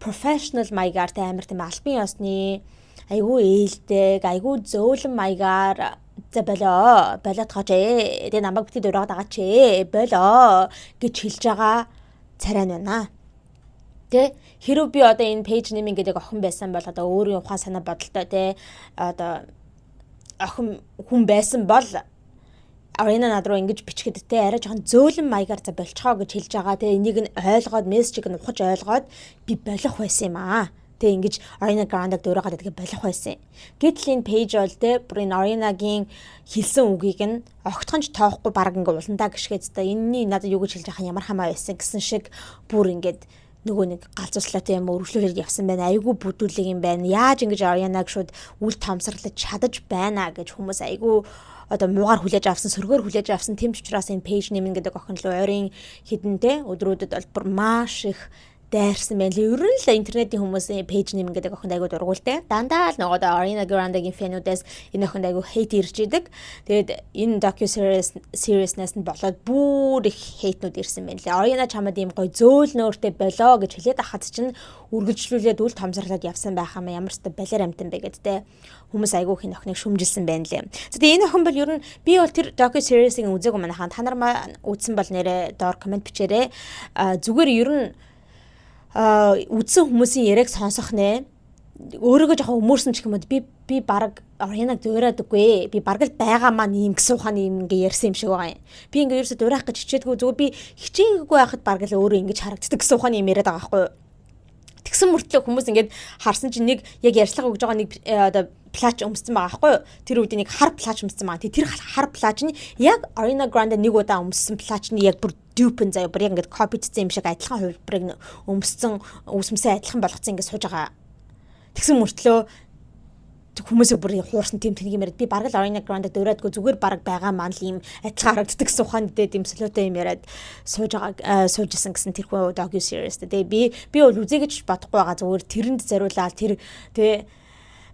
professional маягаар тэ амар тийм албан ёсны айгүй ээлдэг, айгүй зөөлөн маягаар за болоо болоотгооч ээ. Тэгээ намайг бити дураад байгаа ч ээ. Болоо гэж хэлж байгаа царай нь байна. Тэ хэрэв би одоо энэ пэйж нэмин гэдэг охин байсан бол одоо өөрийн ухаан санаа бодолтой тэ одоо охин хүн байсан бол Арина над руу ингэж бичгээд те арай жоохон зөөлөн маягаар за болчихоо гэж хэлж байгаа те энийг нь ойлгоод мессежийг нь ухаж ойлгоод би болох байсан юм аа. Тэ ингэж Ariana Grande-г дуурайгаад тэгээ болох байсан. Гэтэл энэ пэйж бол те бүр энэ Ariana-гийн хэлсэн үгийг нь огтхонч тоохгүй баг ингээ уландаа гიშгээд та энэний надад юу гэж хэлж байгаа ямар хамаа байсан гэсэн шиг бүр ингээд нөгөө нэг галзууслаатай юм өргөжлүүлээд явсан байна. Айгүй бүдүүлэг юм байна. Яаж ингэж Ariana-г шууд үл томсорлож чадаж байна гэж хүмүүс айгүй одоо муугаар хүлээж авсан, сөргөөр хүлээж авсан тэм ч учраас энэ пэйж нэмэн гэдэг охин л ойрын хідэнтэй өдрүүдэд бол бүр маш их дайрсан байна. Ер нь л интернетийн хүмүүсийн пэйж нэмэн гэдэг охинд айгуу дургуултай. Дандаа л нөгөө Ariana Grande-гийн фэнүүдээс энэ охинд айгуу хейт ирж идэг. Тэгээд энэ docu series-наас нь болоод бүр их хейтнүүд ирсэн байна лээ. Ariana чамд ийм гоё зөөл нөөртэй болоо гэж хэлээд ахад чинь үргэлжлүүлээд үл томсорлоод явсан байх юм ямар ч балер амтан бэ гэдтэй хүмүүс айгуу хин охиныг шүмжилсэн байна лээ. За тэгээд энэ охин бол ер нь би бол тэр docu series-ийг үзээгүй манайхаа. Та нар үзсэн бол нэрээ доор комент бичээрэй. Зүгээр ер нь үзсэн хүмүүсийн яриаг сонсох нэ өөрийгөө жоохон өмөрсөн ч юм уу би баг Ariana-г дуурайдаггүй. Би баг л байгаа маань ийм гэсэн ухааны юм ингээ ярьсан юм шиг байгаа юм. Би ингээ ерөөсө дуурайх гэж хичээдгүй зүгээр би хичээгээгүй байхад баг л өөрөө ингэж харагддаг гэсэн ухааны юм яриад байгаа байхгүй юу. Тэгсэн мөртлөө хүмүүс ингээд харсан чинь нэг яг ярьцлага өгж байгаа нэг одоо плач өмссөн байгаа байхгүй юу. Тэр үед нэг хар плач өмссөн байгаа. Тэр хар плач нь яг Ariana Grande нэг удаа өмссөн плач нь яг бүр дюпэн заяа бүр яг ингээд копицсэн юм шиг адилхан хувилбарыг өмссөн үсмсээ адилхан болгоцсон ингээд сууж байгаа. Тэгсэн мөртлөө хүмүүсээ бүр хуурсан тийм тэнэг юм яриад би бараг л Ariana Grande дуурайдгүй зүгээр бараг байгаа маань л ийм адилхан харагддаг сухаан дээр тийм солиотой юм яриад суужсэн гэсэн тэрхүү docu series тэгээ би бол үзье гэж бодохгүй байгаа зүгээр тэрэнд зориулаад тэр тэ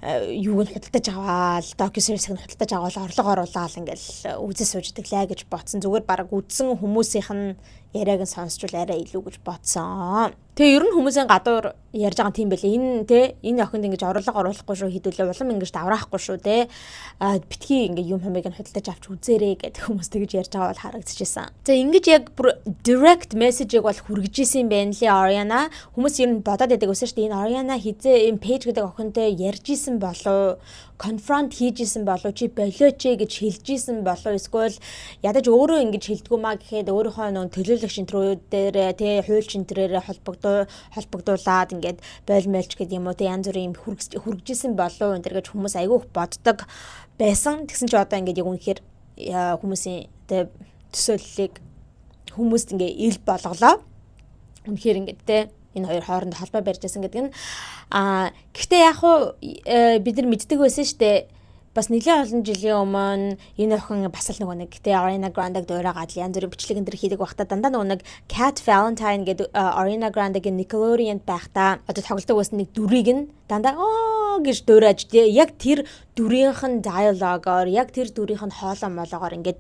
юуг нь худалдаж аваад docu series-ийг нь худалдаж аваад орлого оруулаад ингээл үзэж сууждаг лээ гэж бодсон зүгээр бараг үзсэн хүмүүсийнх нь яриаг нь сонсчвал арай илүү гэж бодсон. Тэгээ ер нь хүмүүсийн гадуур ярьж байгаа тийм байлээ. Энэ охинд ингэж орлого оруулахгүй шүү хэдүүлээ улам ингэж давраахгүй шүү те. Битгий ингээ юм хамыг нь худалдаж авч үзээрэй гэдэг хүмүүс тэгж ярьж байгаа бол харагдчихсан. За ингэж яг бүр direct message-ийг бол хүргэжсэн юм байна лээ Ariana. Хүмүүс ер нь бодоод байдаг өсөө шүү дээ. Энэ Ariana хизээ энэ page гэдэг охинтой ярьж исэн болов confront хийжсэн болов чи болооч гэж хэлжсэн болов эсвэл ядаж өөрөө ингэж хэлдэггүй маа гэхэд өөрийнхөө нөө төлөөлөгч энтрүүдээр тэ хуульч энтрээр холбогдуулаад ингээд бойлмолч гэдэг юм уу тэ янз бүрийн хүргэжсэн болов энэ төр гэж хүмүүс айгүйх боддог байсан. Тэгсэн чи одоо ингээд яг үнэхээр хүмүүсийн тэ төсөөллийг хүмүүст ингээ ил болголоо. Үнэхээр ингээд тэ энэ хоёр хооронд холбоо барьж байсан гэдэг нь гэхдээ яг хуу бид нар мэддэг байсан шүү дээ. Бас нэлээд олон жилийн өмнө энэ охин бас л нөгөө нэг тэ Ariana Grande-г дуурайгаад янз бүрийн бичлэг энэ төр хийдэг байхдаа дандаа нөгөө нэг Cat Valentine гэдэг Ariana Grande-гийн Nickelodeon байхдаа одоо тоглодог байсан нэг дүрийг нь дандаа гэж дуурайж яг тэр дүрийнх нь диалогоор яг тэр дүрийнх нь хоолой молоогоор ингээд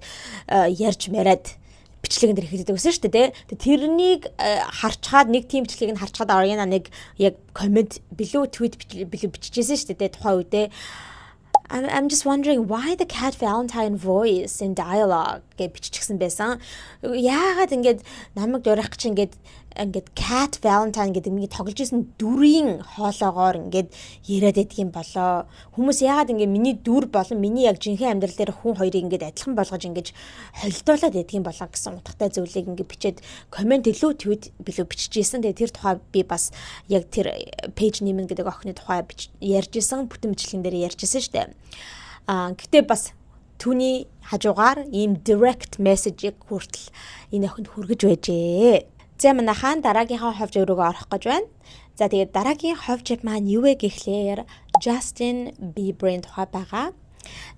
ярьж мараад бичлэгэн дээр хэлдэг байсан шүү дээ. Тэрнийг харчаад нэг тийм бичлэгийг нь харчаад Ariana нэг яг коммент билүү твит билүү бичижсэн шүү дээ тухайн үедээ. I'm just wondering why the Cat Valentine voice in dialogue гэж биччихсэн байсан. Яагаад ингэж намайг дөрөх чинь ингээд Cat Valentine гэдэг нэг тоглож исэн дүрийн хоолоогоор ингээд яриад байдаг юм болоо. Хүмүүс яагаад ингээд миний дүр болон миний яг жинхэнэ амьдрал дээр хүн хоёрыг ингээд адилхан болгож ингэж холдуулаад байдаг юм болоо гэсэн утгатай зүйлийг ингээд бичээд коммент илүү твит билүү биччихсэн. Тэгээ тэр тухай би бас яг тэр page name гэдэг охины тухай ярьж исэн бүтэн бичлэгэн дээр ярьж исэн шүү дээ. Гэтээ бас түүний хажуугаар ийм direct message-ийг хүртэл энэ охинд хүргэж байжээ. За манайхан дараагийнхаа ховж өрөөгөө орох гэж байна. За тэгээд дараагийн ховж маань юу вэ гэхлээр Justin Bieber-ийн тухай байгаа.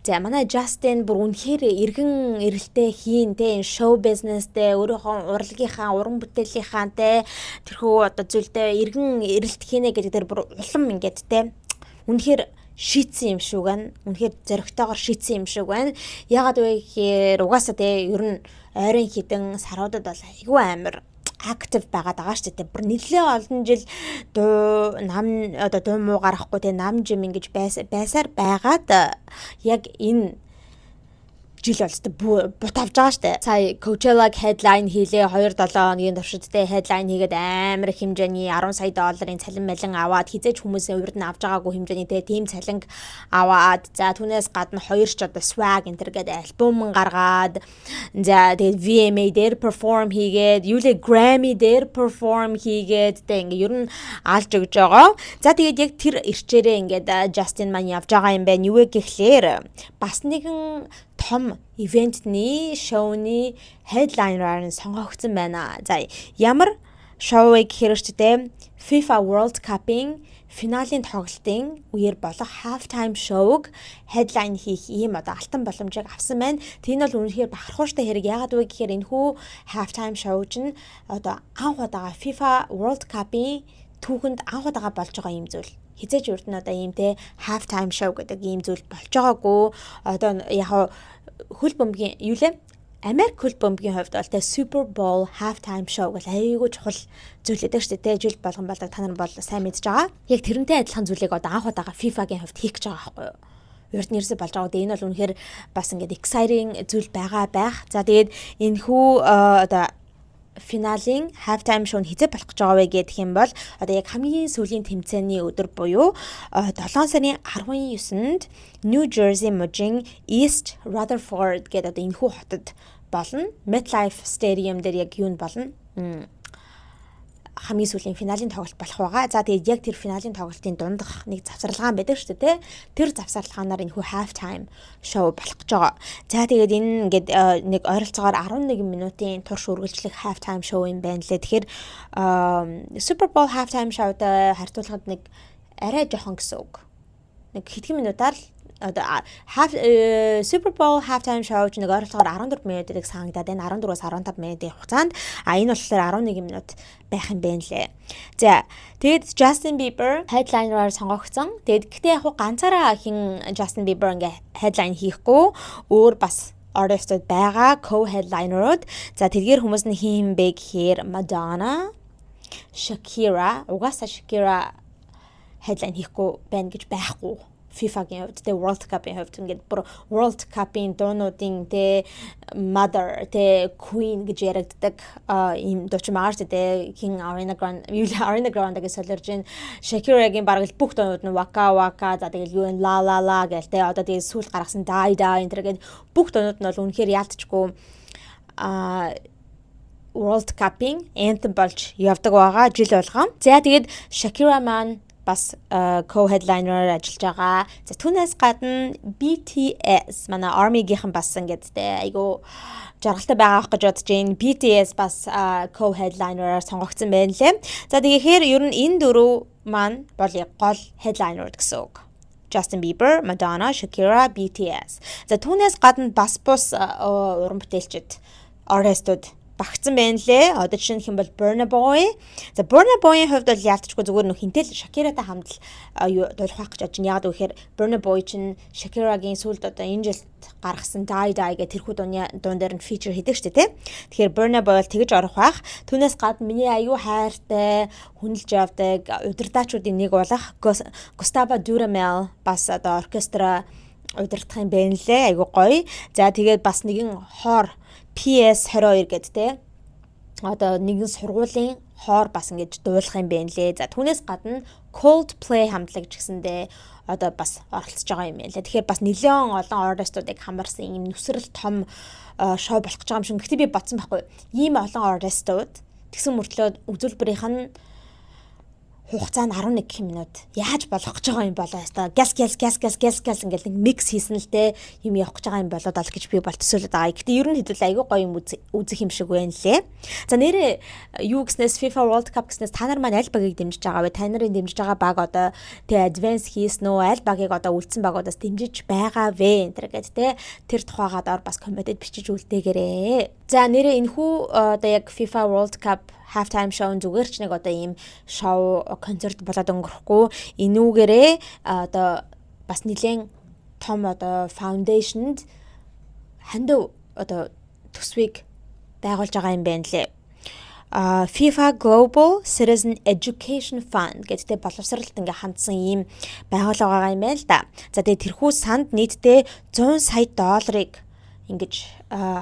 За манай Justin бүр үнэхээр эргэн эрэлтээ хийн тэ шоу бизнестэй өөрийнхөө урлагийнхаа уран бүтээлийнхаа тэ тэрхүү одоо зүйлдээ эргэн эрэлт хийнэ гэдэг дээр бүр улам ингээд тэ үнэхээр шийтсэн юм шиг байна. Үнэхээр зоригтойгоор шийтсэн юм шиг байна. Ягаад вэ гэхээр угаасаа тэ ер нь ойрын хідэн саруудад бол айгүй амар active байгаад байгаа шүү дээ. Бүр нэлээд олон жил дуу муу гарахгүй те нам жим ингэж байсаар байгаад яг энэ жил болтой бут авч байгаа штэ. Сая Coachella-г headline хийлээ 2-7 хоногийн туршид те headline хийгээд амар их хэмжээний 10 сая долларын цалин малин аваад хизээч хүмүүсийн урд нь авч байгаагүй хэмжээний те тийм цалин аваад за түүнээс гадна хоёр ч одоо swag энэ төр гэдэг альбом гаргаад за тэгээд VMA дээр perform хийгээд юулээ Grammy дээр perform хийгээд те ингээ ер нь алж өгж байгаа. За тэгээд яг тэр ирчээрээ ингээд Justin маань явж байгаа юм байна. Юу вэ гэхлээр бас нэгэн том ивентний шоуны headliner-аар сонгогдсон байна. За ямар шоу гэхээр ч тийм FIFA World Cup-ийн финалийн тоглолтын үеэр болох halftime show-г headline хийх ийм одоо алтан боломжийг авсан байна. Тэр нь бол үнэхээр бахархууштай хэрэг. Яагаад вэ гэхээр энэхүү halftime show чинь одоо анх удаага FIFA World Cup-ийн түүхэнд анх удаага болж байгаа юм зүйл. Хизээч урд нь одоо ийм те halftime show гэдэг ийм зүйл болж байгаагүй. Одоо яг хөл бөмбөгийн юу лээ? Америк хөл бөмбөгийн хувьд бол те Super Bowl halftime show гэл айгүй чухал зүйл гэдэг шүү дээ. Жил болгон болдог та нар бол сайн мэдж байгаа. Яг тэрнтэй адилхан зүйлийг одоо анх удаага FIFA-гийн хувьд хийх гэж байгаа байхгүй юу? Урд нь ерөөсөй болж байгаа. Энэ бол үнэхээр бас ингээд exciting зүйл байгаа байх. За тэгээд энэхүү одоо финалийн halftime show нь хизээ болох гэж байгаа вэ гэх юм бол одоо яг хамгийн сүүлийн тэмцээний өдөр буюу 7 сарын 19-нд New Jersey мужийн East Rutherford гэдэг одоо энэхүү хотод болно. MetLife Stadium дээр яг юу нь болно? Хамгийн сүүлийн финалийн тоглолт болох байгаа. За тэгээд яг тэр финалийн тоглолтын дундах нэг завсарлагаан байдаг шүү дээ, тэ. Тэр завсарлагаанаар энэ хүү halftime show болох гэж байгаа. За тэгээд энэ ингээд нэг ойролцоогоор 11 минутын турш үргэлжлэх halftime show юм байна лээ. Тэгэхээр Super Bowl halftime show-д харьцуулахад нэг арай жоохон гэсэн үг. Нэг хэдхэн минутаар Super Bowl halftime show нэг ойролцоогоор 14 минут гэдэг санагдаад байна. 14-өөс 15 минутын хугацаанд. Энэ болохоор 11 минут байх юм байна лээ. За, тэгээд Justin Bieber headliner-аар сонгогдсон. Тэгээд гэхдээ яг ганцаараа хин Justin Bieber ингээ headline хийхгүй, өөр бас artistуд байгаа co-headlinerуд. За, тэдгээр хүмүүс нь хин бэ гэхээр Madonna, Shakira, угаасаа Shakira headline хийхгүй байна гэж байхгүй. FIFA-гийн хувьд тэ World Cup-ийн хувьд ингээд бүр World Cup-ийн дуунуудын тэ Mother тэ Queen гэж яригддаг ийм дуучин байгаа шүү дээ. King Ariana Grande-гийн солирж ин Shakira-гийн бараг л бүх дуунууд нь Waka Waka за тэгэл юу н La La La гэл тэ одоо тэгээ сүүл гаргасан Die Die энэ төргээд бүх дуунууд нь бол үнэхээр яалтчгүй World Cup-ийн anthem болж явдаг байгаа жил болгоо. За тэгээд Shakira маань бас co-headliner ажиллаж байгаа. За түүнээс гадна BTS манай Army-гийнхан бас ингээд айгу жаргалтай байгаа гэж бодож байна. BTS бас co-headliner сонгогдсон байна лээ. За тэгэхээр ер нь энэ дөрөв маань бол гол headliner гэсэн үг. Justin Bieber, Madonna, Shakira, BTS. За түүнээс гадна бас бус уран бүтээлчид artistууд багцсан байна лээ. Одоо жишээ нь хэн бол Burna Boy. За Burna Boy-ийн хувьд бол яалтчгүй зүгээр нөх хинтэл Shakira-тай хамт дуулах байх гэж бодож байна. Ягаад гэвэл Burna Boy чинь Shakira-гийн сүүлд одоо энэ жилд гаргасан Die Die гэх тэрхүү дуун дээр нь фичер хийдэг шүү дээ, тэ. Тэгэхээр Burna Boy бол тэгж орох байх. Түүнээс гадна миний аюу хайртай хүнэлж явдаг удирдаачуудын нэг болох Gustavo Dudamel бас одоо оркестра удирдах юм байна лээ. Аюу гоё. За тэгээд бас нэгэн хоор PS22 гэдэг те одоо нэгэн сургуулийн хоор бас ингэж дуулах юм байна лээ. За түүнээс гадна Coldplay хамтлагч гэсэндээ одоо бас оролцож байгаа юм байна лээ. Тэгэхээр бас нэлээд олон артистуудыг хамарсан юм нүсрэл том шоу болох гэж байгаа юм шиг. Гэхдээ би бодсон байхгүй. Ийм олон артистууд тэгсэн мөртлөө үзүүлбэрийнх нь хугацаа нь 11 минут яаж болох гэж байгаа юм болоо яста гяс ингээл нэг микс хийсэн л те юм явах гэж байгаа юм болоод ал гэж би бол төсөөлөд байгаа. Гэтэ ер нь хэдүүл айгүй гоё юм үзэх юм шиг байна лээ. За нэрээ юу гэснээс FIFA World Cup гэснээс та нар маань аль багийг дэмжиж байгаа вэ? Та нарын дэмжиж байгаа баг одоо те advance хийсэн үү? Аль багийг одоо үлдсэн багуудаас дэмжиж байгаа вэ? Энтэр гэдэг те тэр тухайгаа доор бас комментэд бичиж үлдээгээрэй. За нэрээ энэхүү одоо яг FIFA World Cup halftime show зүгээр ч нэг одоо ийм шоу концерт болоод өнгөрөхгүй энүүгээрээ одоо бас нэлээд том одоо foundation-д хандив одоо төсвийг байгуулж байгаа юм байна лээ. FIFA Global Citizen Education Fund гэдэгтэй боловсролт ингээ хандсан ийм байгууллага байгаа юм байна л да. За тэгээ тэрхүү санд нийтдээ 100 сая долларыг ингэж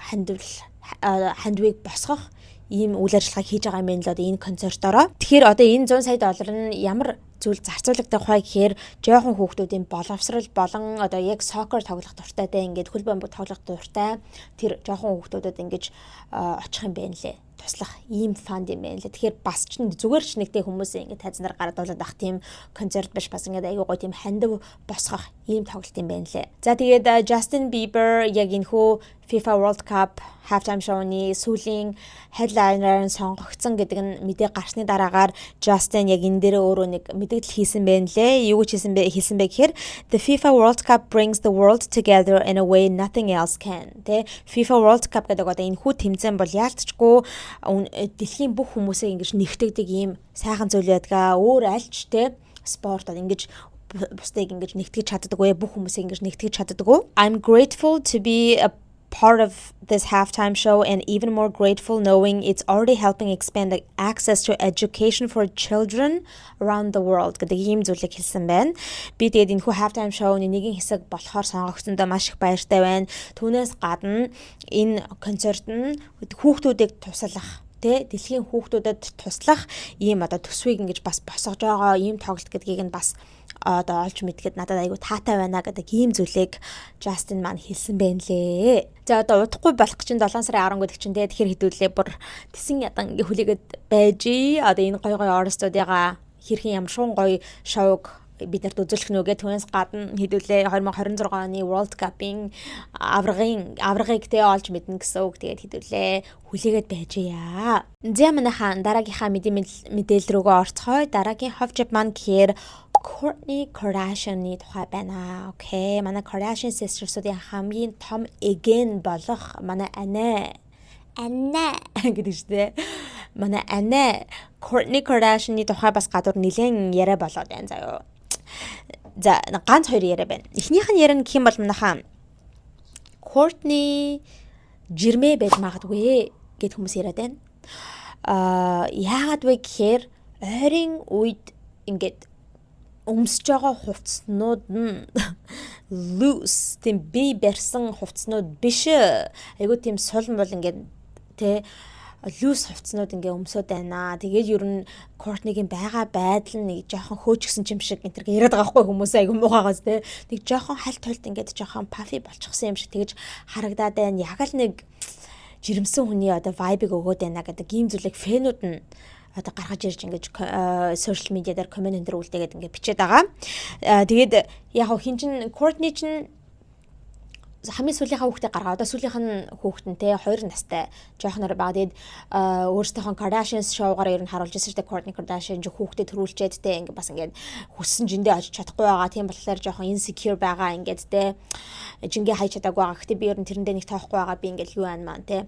хандвыг босгох ийм үйл ажиллагааг хийж байгаа юм байна л одоо энэ концертоороо. Тэгэхээр одоо энэ 100 сая доллар нь ямар зүйл зарцуулагдах вэ гэхээр жоохон хүүхдүүдийн боловсрал болон одоо яг сокер тоглох дуртайтай ингээд хөл бамбуг тоглох дуртай тэр жоохон хүүхдүүдэд ингэж очих юм байна лээ. Туслах ийм фанд юм байна лээ. Тэгэхээр бас ч зүгээр ч нэгтэй хүмүүсээ ингээд тайзнаар гараад болоод ах тийм концерт биш бас ингээд аягүй гоё тийм хандив босгох ийм тоглолт юм байна лээ. За тэгээд Justin Bieber яг энэхүү FIFA World Cup halftime show-ны сүүлийн headliner-ын сонгогдсон гэдэг нь мэдээ гарсны дараагаар Justin яг энэ дээр өөрөө нэг мэдээлэл хийсэн байна лээ. Юу гэж хэлсэн бэ гэхээр the FIFA World Cup brings the world together in a way nothing else can. Тэ FIFA World Cup гэдэг одоо энэ хүү тэмцээн бол яалтчгүй дэлхийн бүх хүмүүсээ ингэж нэгтгэдэг ийм сайхан зүйл байдгаа. Өөр альч тэ спорт ингэж бусдыг ингэж нэгтгэж чаддаггүй, бүх хүмүүсээ ингэж нэгтгэж чаддаггүй. I'm grateful to be a part of this halftime show and even more grateful knowing it's already helping expand the access to education for children around the world гэдэг ийм зүйлийг хэлсэн байна. Би тэгээд энэхүү halftime show-ны нэгэн хэсэг болохоор сонгогдсондоо маш их баяртай байна. Түүнээс гадна энэ концерт нь хүүхдүүдийг туслах тэ дэлхийн хүүхдүүдэд туслах ийм одоо төсвийг ингэж бас босгож байгаа ийм тоглолт гэдгийг нь бас одоо олж мэдгээд надад айгу таатай байна гэдэг ийм зүйлийг Justin маань хэлсэн байна лээ. За одоо удахгүй болох чинь 7 сарын 10 гэдэг чинь тэгэхээр хэдүүлээ бүр тэсэн ядан ингээ хүлээгээд байж одоо энэ гой орстуудыгаа хэрхэн ямар шуун гоё шоуг бид нарт үзүүлэх нүгэ түүнээс гадна хэдүүлээ 2026 оны World Cup-ийн аврагыг тэ олж мэднэ гэсэн үг. Тэгээд хэдүүлээ хүлээгээд байжээ. За манайхан дараагийнхаа мэдээлэл рүүгээ орцгоё. Дараагийн ховжид маань гэхээр Kourtney Kardashian-ы тухай байна. Окей. Манай Kardashian sisters-уудын хамгийн том эгэн болох манай Anna гэдэг чтэй. Манай Anna Kourtney Kardashian-ы тухай бас гадуур нэлээд яриа болоод байна заяа. За ганц хоёр яриа байна. Эхнийх нь яриа нь гэх юм бол манайхаа Kourtney жирмэ байж магадгүй гэд хүмүүс яриад байна. Яагаад вэ гэхээр ойрын үед ингээд өмсөж байгаа хувцснууд нь loose тийм бие барьсан хувцснууд биш. Айгуу тийм сул бол ингээд тэ loose хувцснууд ингээ өмсөд байна. Тэгээд ер нь Courtney-гийн байгаа байдал нь нэг жоохон хөөчгсөн юм шиг энэ төр яриад байгаа хгүй хүмүүс айгуу муухайгаас тэ. Нэг жоохон хальт хальт ингээд жоохон puffy болчихсон юм шиг тэгэж харагдаад байна. Яг л нэг жирэмсэн хүний одоо vibe-ыг өгөөд байна гэдэг ийм зүйлийг фэнүүд нь одоо гаргаж ирж ингэж social media дээр коммент энэ төр үлдээгээд ингэ бичээд байгаа. Тэгээд яг хин чин Courtney чин хамгийн сүүлийнхаа хүүхдээ гаргаа. Одоо сүүлийнх нь хүүхэд нь те 2 настай жоохноор байгаа. Тэгээд өөрсдийнхөө Kardashians шоугаар ер нь харуулж ирсэн шүү дээ. Kourtney Kardashian хүүхдээ төрүүлчихэд те ингээ бас ингээд хүссэн жиндээ очиж чадахгүй байгаа. Тийм болохоор жоохон insecure байгаа ингээд те жингээ хайж чадаагүй байгаа. Гэхдээ би ер нь тэрэндээ нэг тоохгүй байгаа. Би ингээд юу байна маань те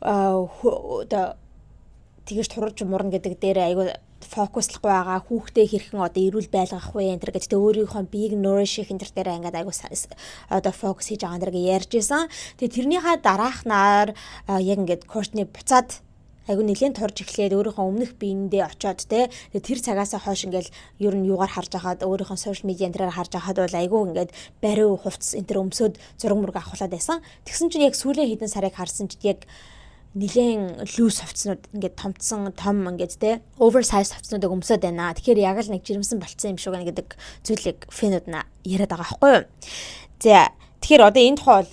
одоо тэгэж турж мурна гэдэг дээр айгүй фокуслахгүй байгаа. Хүүхдээ хэрхэн одоо эрүүл байлгах вэ энэ төр гэдэг өөрийнхөө биеийг nourish хийх энэ төр дээр ингээд айгүй одоо фокус хийж байгаа нэргээ ярьж исэн. Тэгээ тэрнийхээ дараахнаар яг ингээд Courtney буцаад айгүй нэлийн турж эхлээд өөрийнхөө өмнөх биендээ очиод те тэр цагаасаа хойш ингээд ер нь юугаар харж байхад өөрийнхөө social media энэ төрөөр харж байхад бол айгүй ингээд бариу хувцс энэ төр өмсөд зураг мураг авахлаад байсан. Тэгсэн чинь яг сүүлийн хэдэн сарыг харсан чинь яг нилээн loose хувцснууд ингээд томцсон том ингээд те oversize хувцснуудыг өмсөд байна. Тэгэхээр яг л нэг жирэмсэн болцсон юм шиг байна гэдэг зүйлийг фэнүүд нь яриад байгаа байхгүй юу. За тэгэхээр одоо энэ тухай бол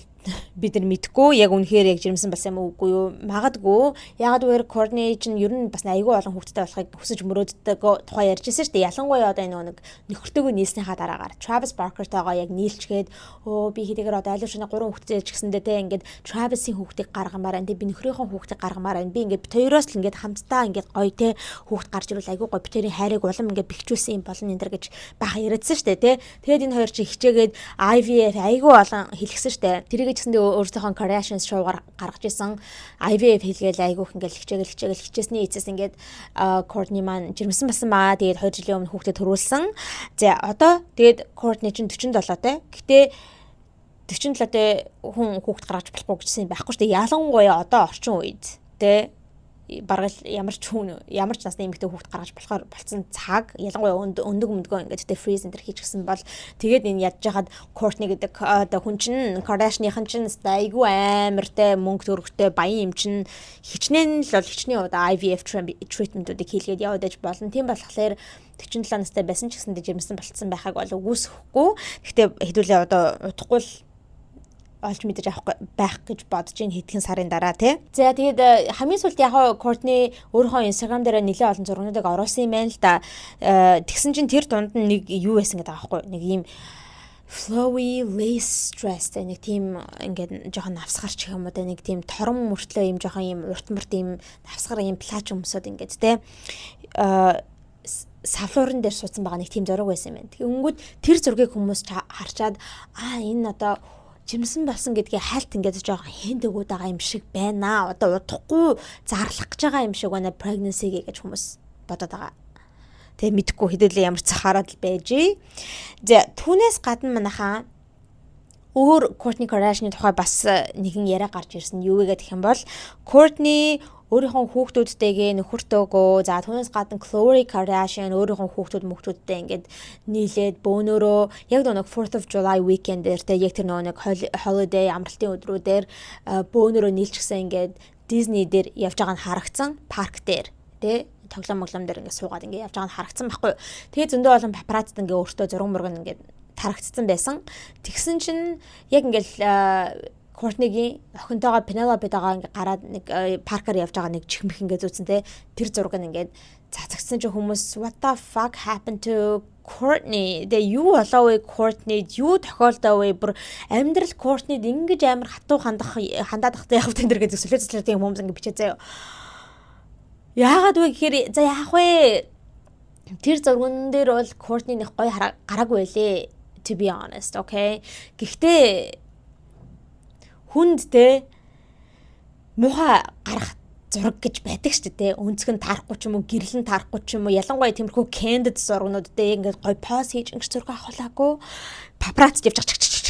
бид нар мэдгүй яг үнэхээр яг жирэмсэн болсон юм үгүй юу? Магадгүй ягаад гэвэл Courtney чинь ер нь бас айгүй олон хүүхэдтэй болохыг хүсэж мөрөөддөг тухай ярьж байсан шүү дээ. Ялангуяа одоо энэ нэг нөхөртөөгөө нийлснийхаа дараагаар Travis Barker-тойгоо яг нийлчгээд би хэдийгээр одоо айлуушны 3 хүүхэдтэй гэсэндээ те ингээд Travis-ийн хүүхдийг гаргамаар байна. Би нөхрийнхөө хүүхдийг гаргамаар байна. Би ингээд бит хоёроос л ингээд хамтдаа ингээд гоё те хүүхд гарч ирвэл айгүй гоё бит хоёрын хайрыг улам ингээд бэхжүүлсэн юм болно энэ төр гэж баха яриадсан шүү дээ те. Тэгээд энэ хоёр чи хичээгээд IVF айгүй олон хэлгсэн шүү дээ. Тэрийг гэсэндээ өөрсдийнхөө Kardashians шоугаар гаргаж исэн IVF хийлгээл айгүйх ингээл хичээгэл хичээсний эцэс ингээд Courtney маань жирэмсэн басан маа. Тэгээд 2 жилийн өмнө хүүхдэд төрүүлсэн. За одоо тэгээд Courtney чинь 47 те. Гэтэ 47-тэй хүн хүүхд гаргаж болохгүй гэсэн юм байхгүй шүү дээ. Ялангуяа одоо орчин үед те бараг ямар ч насны эмэгтэй хүүхд гаргаж болохоор болцсон цаг ялангуяа өндөг мөндгөө ингээд тэ freeze энэ хийж гисэн бол тэгээд энэ ядж хаад Courtney гэдэг одоо хүн чинь Kardashian-ийн чинь айгүй амар те мөнгө төгрөгтэй баян юм чинь хичнээн л бол хичнээн одоо IVF treatment-уудыг хийлгээд яваад аж болно. Тийм болохоор 47 настай байсан ч гэсэндээ жирэмсэн болцсон байхаг бол үгүйсэхгүй. Гэхдээ хэдүүлээ одоо удахгүй л олж мэдэж авах байх гэж бодож ин хэдхэн сарын дараа тий. За тэгээд хамгийн сүүлд яг Courtney өөрийнхөө Instagram дээр нэлээд олон зургуудыг оруулсан юм байна л да. Тэгсэн чинь тэр дунд нь нэг юу байсан гэдэг аахгүй. Нэг ийм flowy lace dress нэг тийм ингээд жоохон навсгарч гэх юм уу нэг тийм торон мөртлөө ийм жоохон ийм урт мөрт ийм навсгар ийм плач өмсөд ингээд тий. Савлуурын дээр суудсан байгаа нэг тийм зураг байсан юм байна. Тэгэнгүүт тэр зургийг хүмүүс харчаад энэ одоо жимсэн болсон гэдгийг хальт ингээд жоохон хэнд өгөөд байгаа юм шиг байна. Одоо удахгүй зарлах гэж байгаа юм шиг байна pregnancy гэж хүмүүс бодоод байгаа. Тэгээ мэдхгүй хэдүүлээ ямар цахаараад л байж. За түүнээс гадна манайхаа өөр Courtney Kardashian-ы тухай бас нэгэн яриа гарч ирсэн. Юу вэ гэх юм бол Courtney өөрийнхөө хүүхдүүдтэйгээ нөхөртөөгөө за түүнээс гадна Khloe Kardashian өөрийнхөө хүүхдүүдтэй ингээд нийлээд бөөнөрөө яг нэг 4th of July weekend дээр те яг тэр нэг holiday амралтын өдрүүдээр бөөнөрөө нийлчихсэн ингээд Disney дээр явж байгаа нь харагдсан парк дээр те тоглоом дээр ингээд суугаад ингээд явж байгаа нь харагдсан байхгүй. Тэгээ зөндөө олон папараццид ингээд өөртөө зураг мөргөн ингээд тарагдсан байсан. Тэгсэн чинь яг ингээд Courtney-гийн охинтойгоо Penelope-тойгоо ингээд гараад нэг паркаар явж байгаа нэг чихмэх ингээд зүүцэн те тэр зураг нь ингээд цацагдсан чинь хүмүүс what the fuck happened to Courtney? Тэгээ юу болоо вэ Courtney? Юу тохиолдоо вэ? Бүр амьдрал Courtney-д ингэж амар хатуу хандаад ахтай явах энэ гэдэг сүлээцлэрийн хүмүүс ингээд бичээ заяа. Яагаад вэ гэхээр за яах вэ? Тэр зурган дээр бол Courtney-ных гоё гараагүй лээ to be honest, okay? Гэхдээ хүнд те муха гарах зураг гэж байдаг шүү дээ. Өнцг нь таарахгүй ч юм уу, гэрэл нь таарахгүй ч юм уу, ялангуяа тиймэрхүү candid зургнууд те ингээд гоё поз хийж ингэж зураг авахлаагүй. Папарацци явж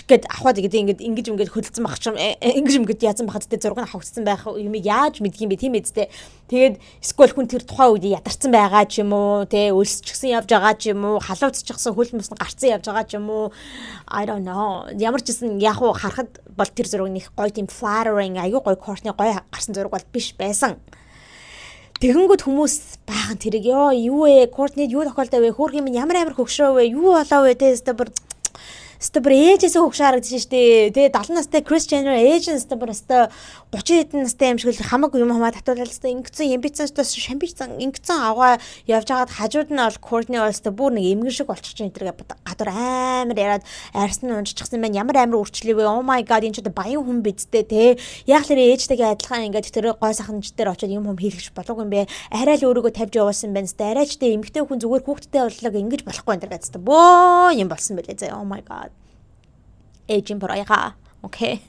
гэд авахад ингээд хөдөлсөн байх юм ингэж яазан бахад тэ зураг нь хавцсан байх юмыг яаж мэдгийм бэ тийм эцтэй. Тэгээд эсвэл хүн тэр тухайн үед ядарсан байгаа ч юм уу тэ өлсчихсэн явж байгаа ч юм уу халууцчихсан хөл мөс нь гарцсан явж байгаа ч юм уу I don't know. Ямар ч гэсэн яг уу харахад бол тэр зураг нэг гоё тийм flattering аюу гоё Courtney гоё гарсан зураг бол биш байсан. Тэгэнгүүт хүмүүс баахан тэрэг юу вэ Courtney юу тохиолдоо вэ хөөх юм ямар амар хөгшрөө вэ юу болоо вэ тэ Стабр ээжээс хөгш харагдсан шүү дээ. Тэгээ 70 настай Kris Jenner ээжээс стабр 30 хэдэн настай юм шиг л хамаг юм хамаа татуулаад ингэсэн ямбицаас шамбицсан ингэсэн авгаа явж хагаад хажууд нь бол Courtney Olsen бүр нэг эмгэн шиг болчихсон энэ тэргээ гадар амар яраад арьс нь унжчихсан байна. Ямар амар үрчлээ вэ? Oh my god энэ ч баян хүн бидтэй те. Яг л ээжтэйгээ адилхан ингээд тэр гой саханчдэр очиод юм хийлгэж болов юм бэ? Арай л өөрийгөө тавьж явуулсан байна. Арай ч те эмгтэй хүн зүгээр хүүхдтэй боллоо ингэж болохгүй энэ тэргээ зү бөө юм болсон байлээ заа. Oh my god. Ээжийн боройгаа. Окей.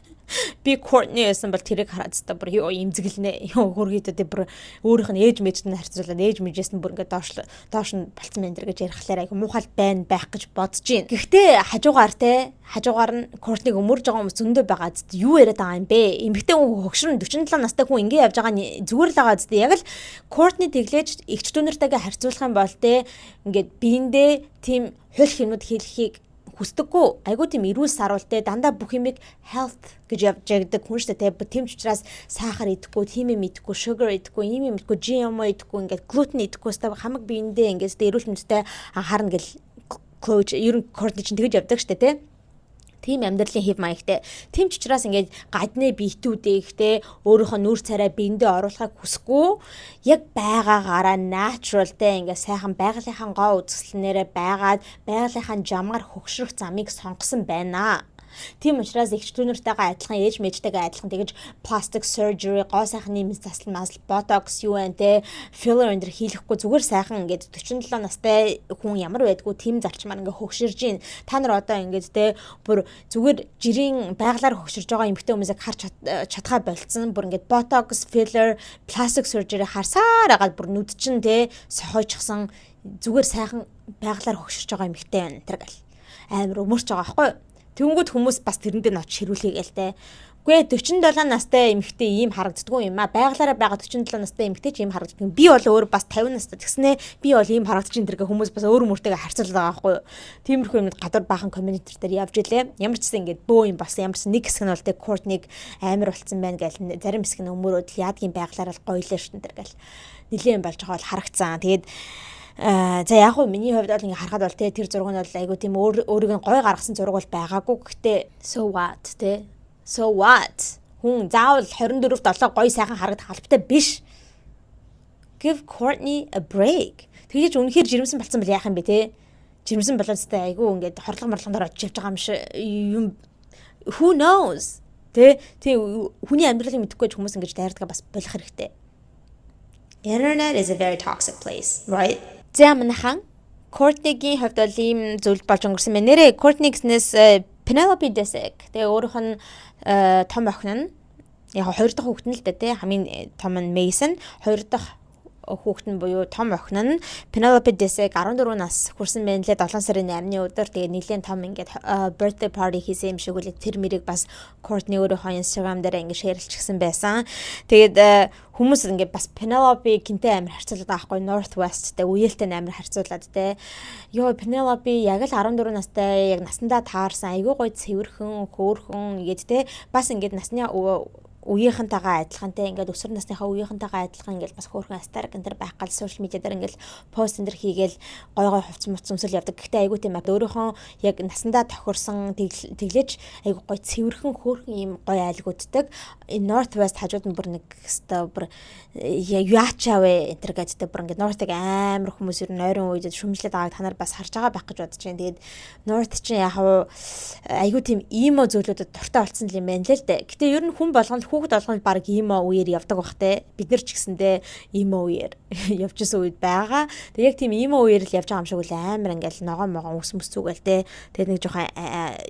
Би Courtney байсан бол тэрийг хараад та бүр имзэглэнэ. Хөргийдээ бүр өөрийнх нь ээж мэжтэй харьцуулаад ээж мэжээс нь бүр ингээд доош нь болцсон байна дэр гэж ярихлаар айгу муухай байх гэж бодож байна. Гэхдээ хажуугаар нь Courtney-г өмөрж байгаа хүмүүс зөндөө байгаа зү юу яриад байгаа юм бэ? Эмэгтэй хүн хөгшрөн 47 настай хүн ингэ явж байгаа нь зүгээр л байгаа зү. Яг л Courtney тэглэж эгч дүүнэртэйгээ харьцуулах юм бол те ингээд биендээ тийм хөл хэмнүүд хийлхийг хүсдэггүй айгуу тийм эрүүл саруултай дандаа бүх юмыг health гэж явж ягдаг хүн шүү дээ. Тэмч учраас сахар идэхгүй, тийм юм идэхгүй, sugar идэхгүй, ийм юм идэхгүй, GMO идэхгүй, ингээд gluten идэхгүй өстэй хамаг биендээ ингээд эрүүл мэндтэй анхаарна гэл coach ер нь Courtney чинь тэгж явдаг шүү дээ, тэ. Тийм амьдралын хэв маягтай. Тэмч учраас ингээд гадны биетүүдээ ихтэй өөрийнхөө нүүр царай биендээ оруулахыг хүсэхгүй яг байгаагаараа naturalтэй ингээд сайхан байгалийнхаа гоо үзэсгэлэнээрээ байгаад байгалийнхаа жамгаар хөгшрөх замыг сонгосон байна. Тийм учраас эгч дүүнэртэйгээ адилхан ээж мэжтэйгээ адилхан тэгэж plastic surgery гоо сайхан нэмс засал масл botox юу вэ те filler энэ хийлэхгүй зүгээр сайхан ингээд 47 настай хүн ямар байдгүй тийм зарчмаар ингээд хөгширж гин та нар одоо ингээд те бүр зүгээр жирийн байгалаар хөгширж байгаа эмэгтэй хүмүүсийг харж чадхаа болцсон бүр ингээд botox filler plastic surgery харсаар агаад бүр нүд чин те сохойчсон зүгээр сайхан байгалаар хөгширж байгаа эмэгтэй байна тэр гал амар өмөрч байгаа байхгүй. Тэнгүүд хүмүүс бас тэрэндээ ноч ширүүлээ гэлтэй. Үгүй 47 настай эмэгтэй ийм харагддаггүй юм а. Байгалаараа байгаа 47 настай эмэгтэй ч ийм харагддаг. Би бол өөр бас 50 настай тэгснэ. Би бол ийм харагдаж ин тэргээ хүмүүс бас өөр мөртэйгээ харьцуулдаг байгаа байхгүй юу. Тиймэрхүү юмуд гадар баахан комментер дээр явж илээ. Ямар ч гэсэн ингэж бөө юм бас ямар ч нэг хэсэг нь бол тэг Courtney-г амар болцсон байна гэл зарим хэсэг нь өмөрөөд яадгийн байгалаараа л гоёлоо штэн тэр гэл. Нилийн болж байгаа бол харагцсан. Тэгээд за яг уу миний хувьд бол ингээ харахад бол тэр зураг нь бол айгу тийм өөрийг нь гой гаргасан зураг бол байгаагүй. Гэхдээ so what хүн заавал 24-т 7 гой сайхан харагдах албатай биш. Give Courtney a break. Тэгэж үнэхээр жирэмсэн болсон бол яах юм бэ те? Жирэмсэн болоод сте айгу ингээ хорлогоор очиж явж байгаа юм шиг юм who knows. Тэ хүний амьдралыг мэдэхгүй ч хүмүүс ингэж дайрдаг бас болох хэрэгтэй. Internet is a very toxic place, right? За манайхан Courtney-гийн хувьд бол ийм зүйл болж өнгөрсөн байна. Нэрээ Courtney гэснээс Penelope Disick. Тэгээ өөрийнх нь том охин нь яг 2 дахь хүүхэд нь л дээ тий. Хамгийн том нь Mason, 2 дахь хүүхэд нь буюу том охин нь Penelope Disick 14 нас хүрсэн байна лээ 7 сарын 8-ны өдөр. Тэгээ нэлээд том ингээд birthday party хийсэн юм шиг үл тэр мэрийг бас Courtney өөрийнхөө Instagram дээр ингээд шеэрлчихсэн байсан. Тэгээд хүмүүс ингээд бас Penelope гинтэй амар харьцуулаад байгаа хгүй North West-тэй үеэлтэй амар харьцуулаад те. Йоо Penelope яг л 14 настай яг насандаа таарсан айгүй гоё цэвэрхэн хөөрхөн ингээд те бас ингээд насны үеийнхэнтэйгээ адилхантай ингээд өсвөр насныхаа үеийнхэнтэйгээ адилхан ингээд бас хөөрхөн астарк энэ төр байх гал сошиал медиа дээр ингээд пост энэ төр хийгээл гой хувц өмсөл явдаг. Гэхдээ айгүй тийм өөрийнхөө яг насандаа тохирсон тэглэж айгүй гой цэвэрхэн хөөрхөн ийм гой айлгууддаг. Энэ North West хажууд нь бүр нэг өстой бүр яачаавэ энэ төр гэдэгтэй бүр ингээд North-ыг амар хүмүүс ер нь ойрон үед шүмжлээд байгааг та нар бас харж байгаа байх гэж бодож байна. Тэгээд North чинь яг айгүй тийм имо зүйлүүдэд дуртай болсон юм байна л л дээ. Гэтэ ер нь хүн болгоно хүүхэд болгоно баг имо үеэр явдаг бах те. Бид нар ч гэсэндээ имо үеэр явж исэн үед байгаа. Тэг яг тийм имо үеэр л явж байгаа юм шиг үл амар ингээл ногоон ус зүгэл те. Тэгээд нэг жоохон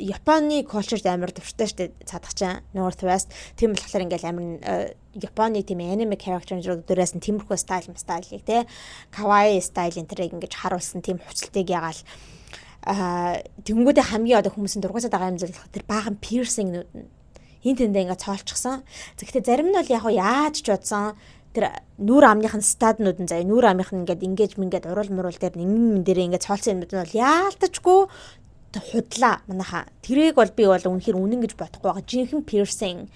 Японы culture амар дуртай штэ цаадах чаа North West. Тийм болохоор ингээл амар Японы тийм anime character-ын дөрөөс нь тиймэрхүү стайлыг те. Kawaii стайл энэ төрийг ингэж харуулсан тийм хувцалтыг ягаал Тэнгүүдээ хамгийн одоо хүмүүсийн дургуутаад байгаа юм зөвлөх тэр баахан piercing-нүүд нь энэ тэндээ ингээд цоолчихсон. Гэхдээ зарим нь бол яг яаж ч бодсон тэр нүур амных нь стаднууд нь заяа нүур амных нь ингээд урал мурал дээр нэгэн дээр ингээд цоолсон юмуд нь бол яалтчгүй худлаа манайха. Тэрийг бол би бол үнэхээр үнэн гэж бодохгүй байгаа. Жинхэнэ piercing,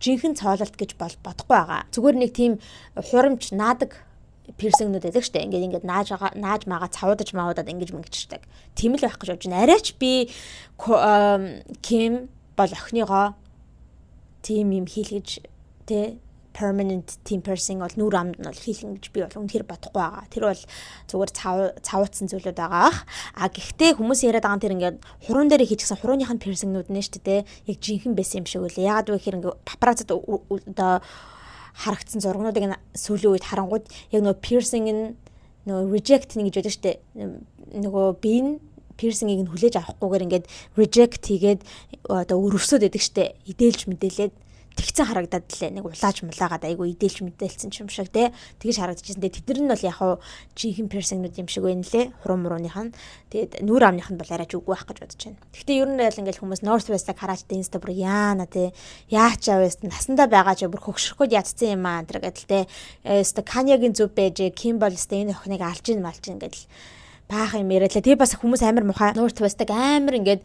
жинхэнэ цоололт гэж бодохгүй байгаа. Зүгээр нэг тийм хурамч наадаг piercing-нүүд байдаг штэ. Ингээд нааж маага цавуудаж маудаад ингэж мэгчдэг. Тийм л байх гэж бодож байна. Арайч би Ким бол охиныгоо тийм юм хийлгэж тэ permanent team piercing бол нүур амд нь бол хийлгэн гэж би бол үнэхээр бодохгүй байгаа. Тэр бол зүгээр цавуудсан зүйлүүд байгаа. Гэхдээ хүмүүс яриад байгаа тэр ингээд хуруунд дээр хийчихсэн хурууных нь piercing-нүүд нэ шүү дээ. Яг жинхэнэ байсан юм шиг үлээ. Ягаад вэ гэхээр ингээд папарацад одоо харагдсан зургнуудыг сүүлийн үед харангууд яг нөгөө piercing нь нөгөө reject нэг гэж байдаг шүү дээ. Нөгөө би piercing-ийг нь хүлээж авахгүйгээр ингээд reject хийгээд одоо өрөвсөд байдаг шүү дээ. Идээлж мэдээлээд тэгцэн харагдаад лээ. Нэг улааж мулаагаад айгу идээлж мэдээлсэн юм шиг те. Тэгэж харагдчихсэн. Тэд нар нь бол яг хуу жинхэнэ piercing-нууд юм шиг байна лээ. Хуруу мурууных нь. Тэгээд нүур амных нь бол арайч үгүй байх гэж бодож байна. Гэхдээ ер нь л ингээл хүмүүс North West-аг хараад инста бүр яана те. Яач авэст насандаа байгаа ч бүр хөгшрөхөд ядцсан юм аа энэ гэдэл те. Өстө Kanye-гийн зүв байж Kim бол өстө энэ охиныг алж ийн малж ийн гэдэл баах юм яриа л. Тэгээ бас хүмүүс амар мухаа North West-аг амар ингээд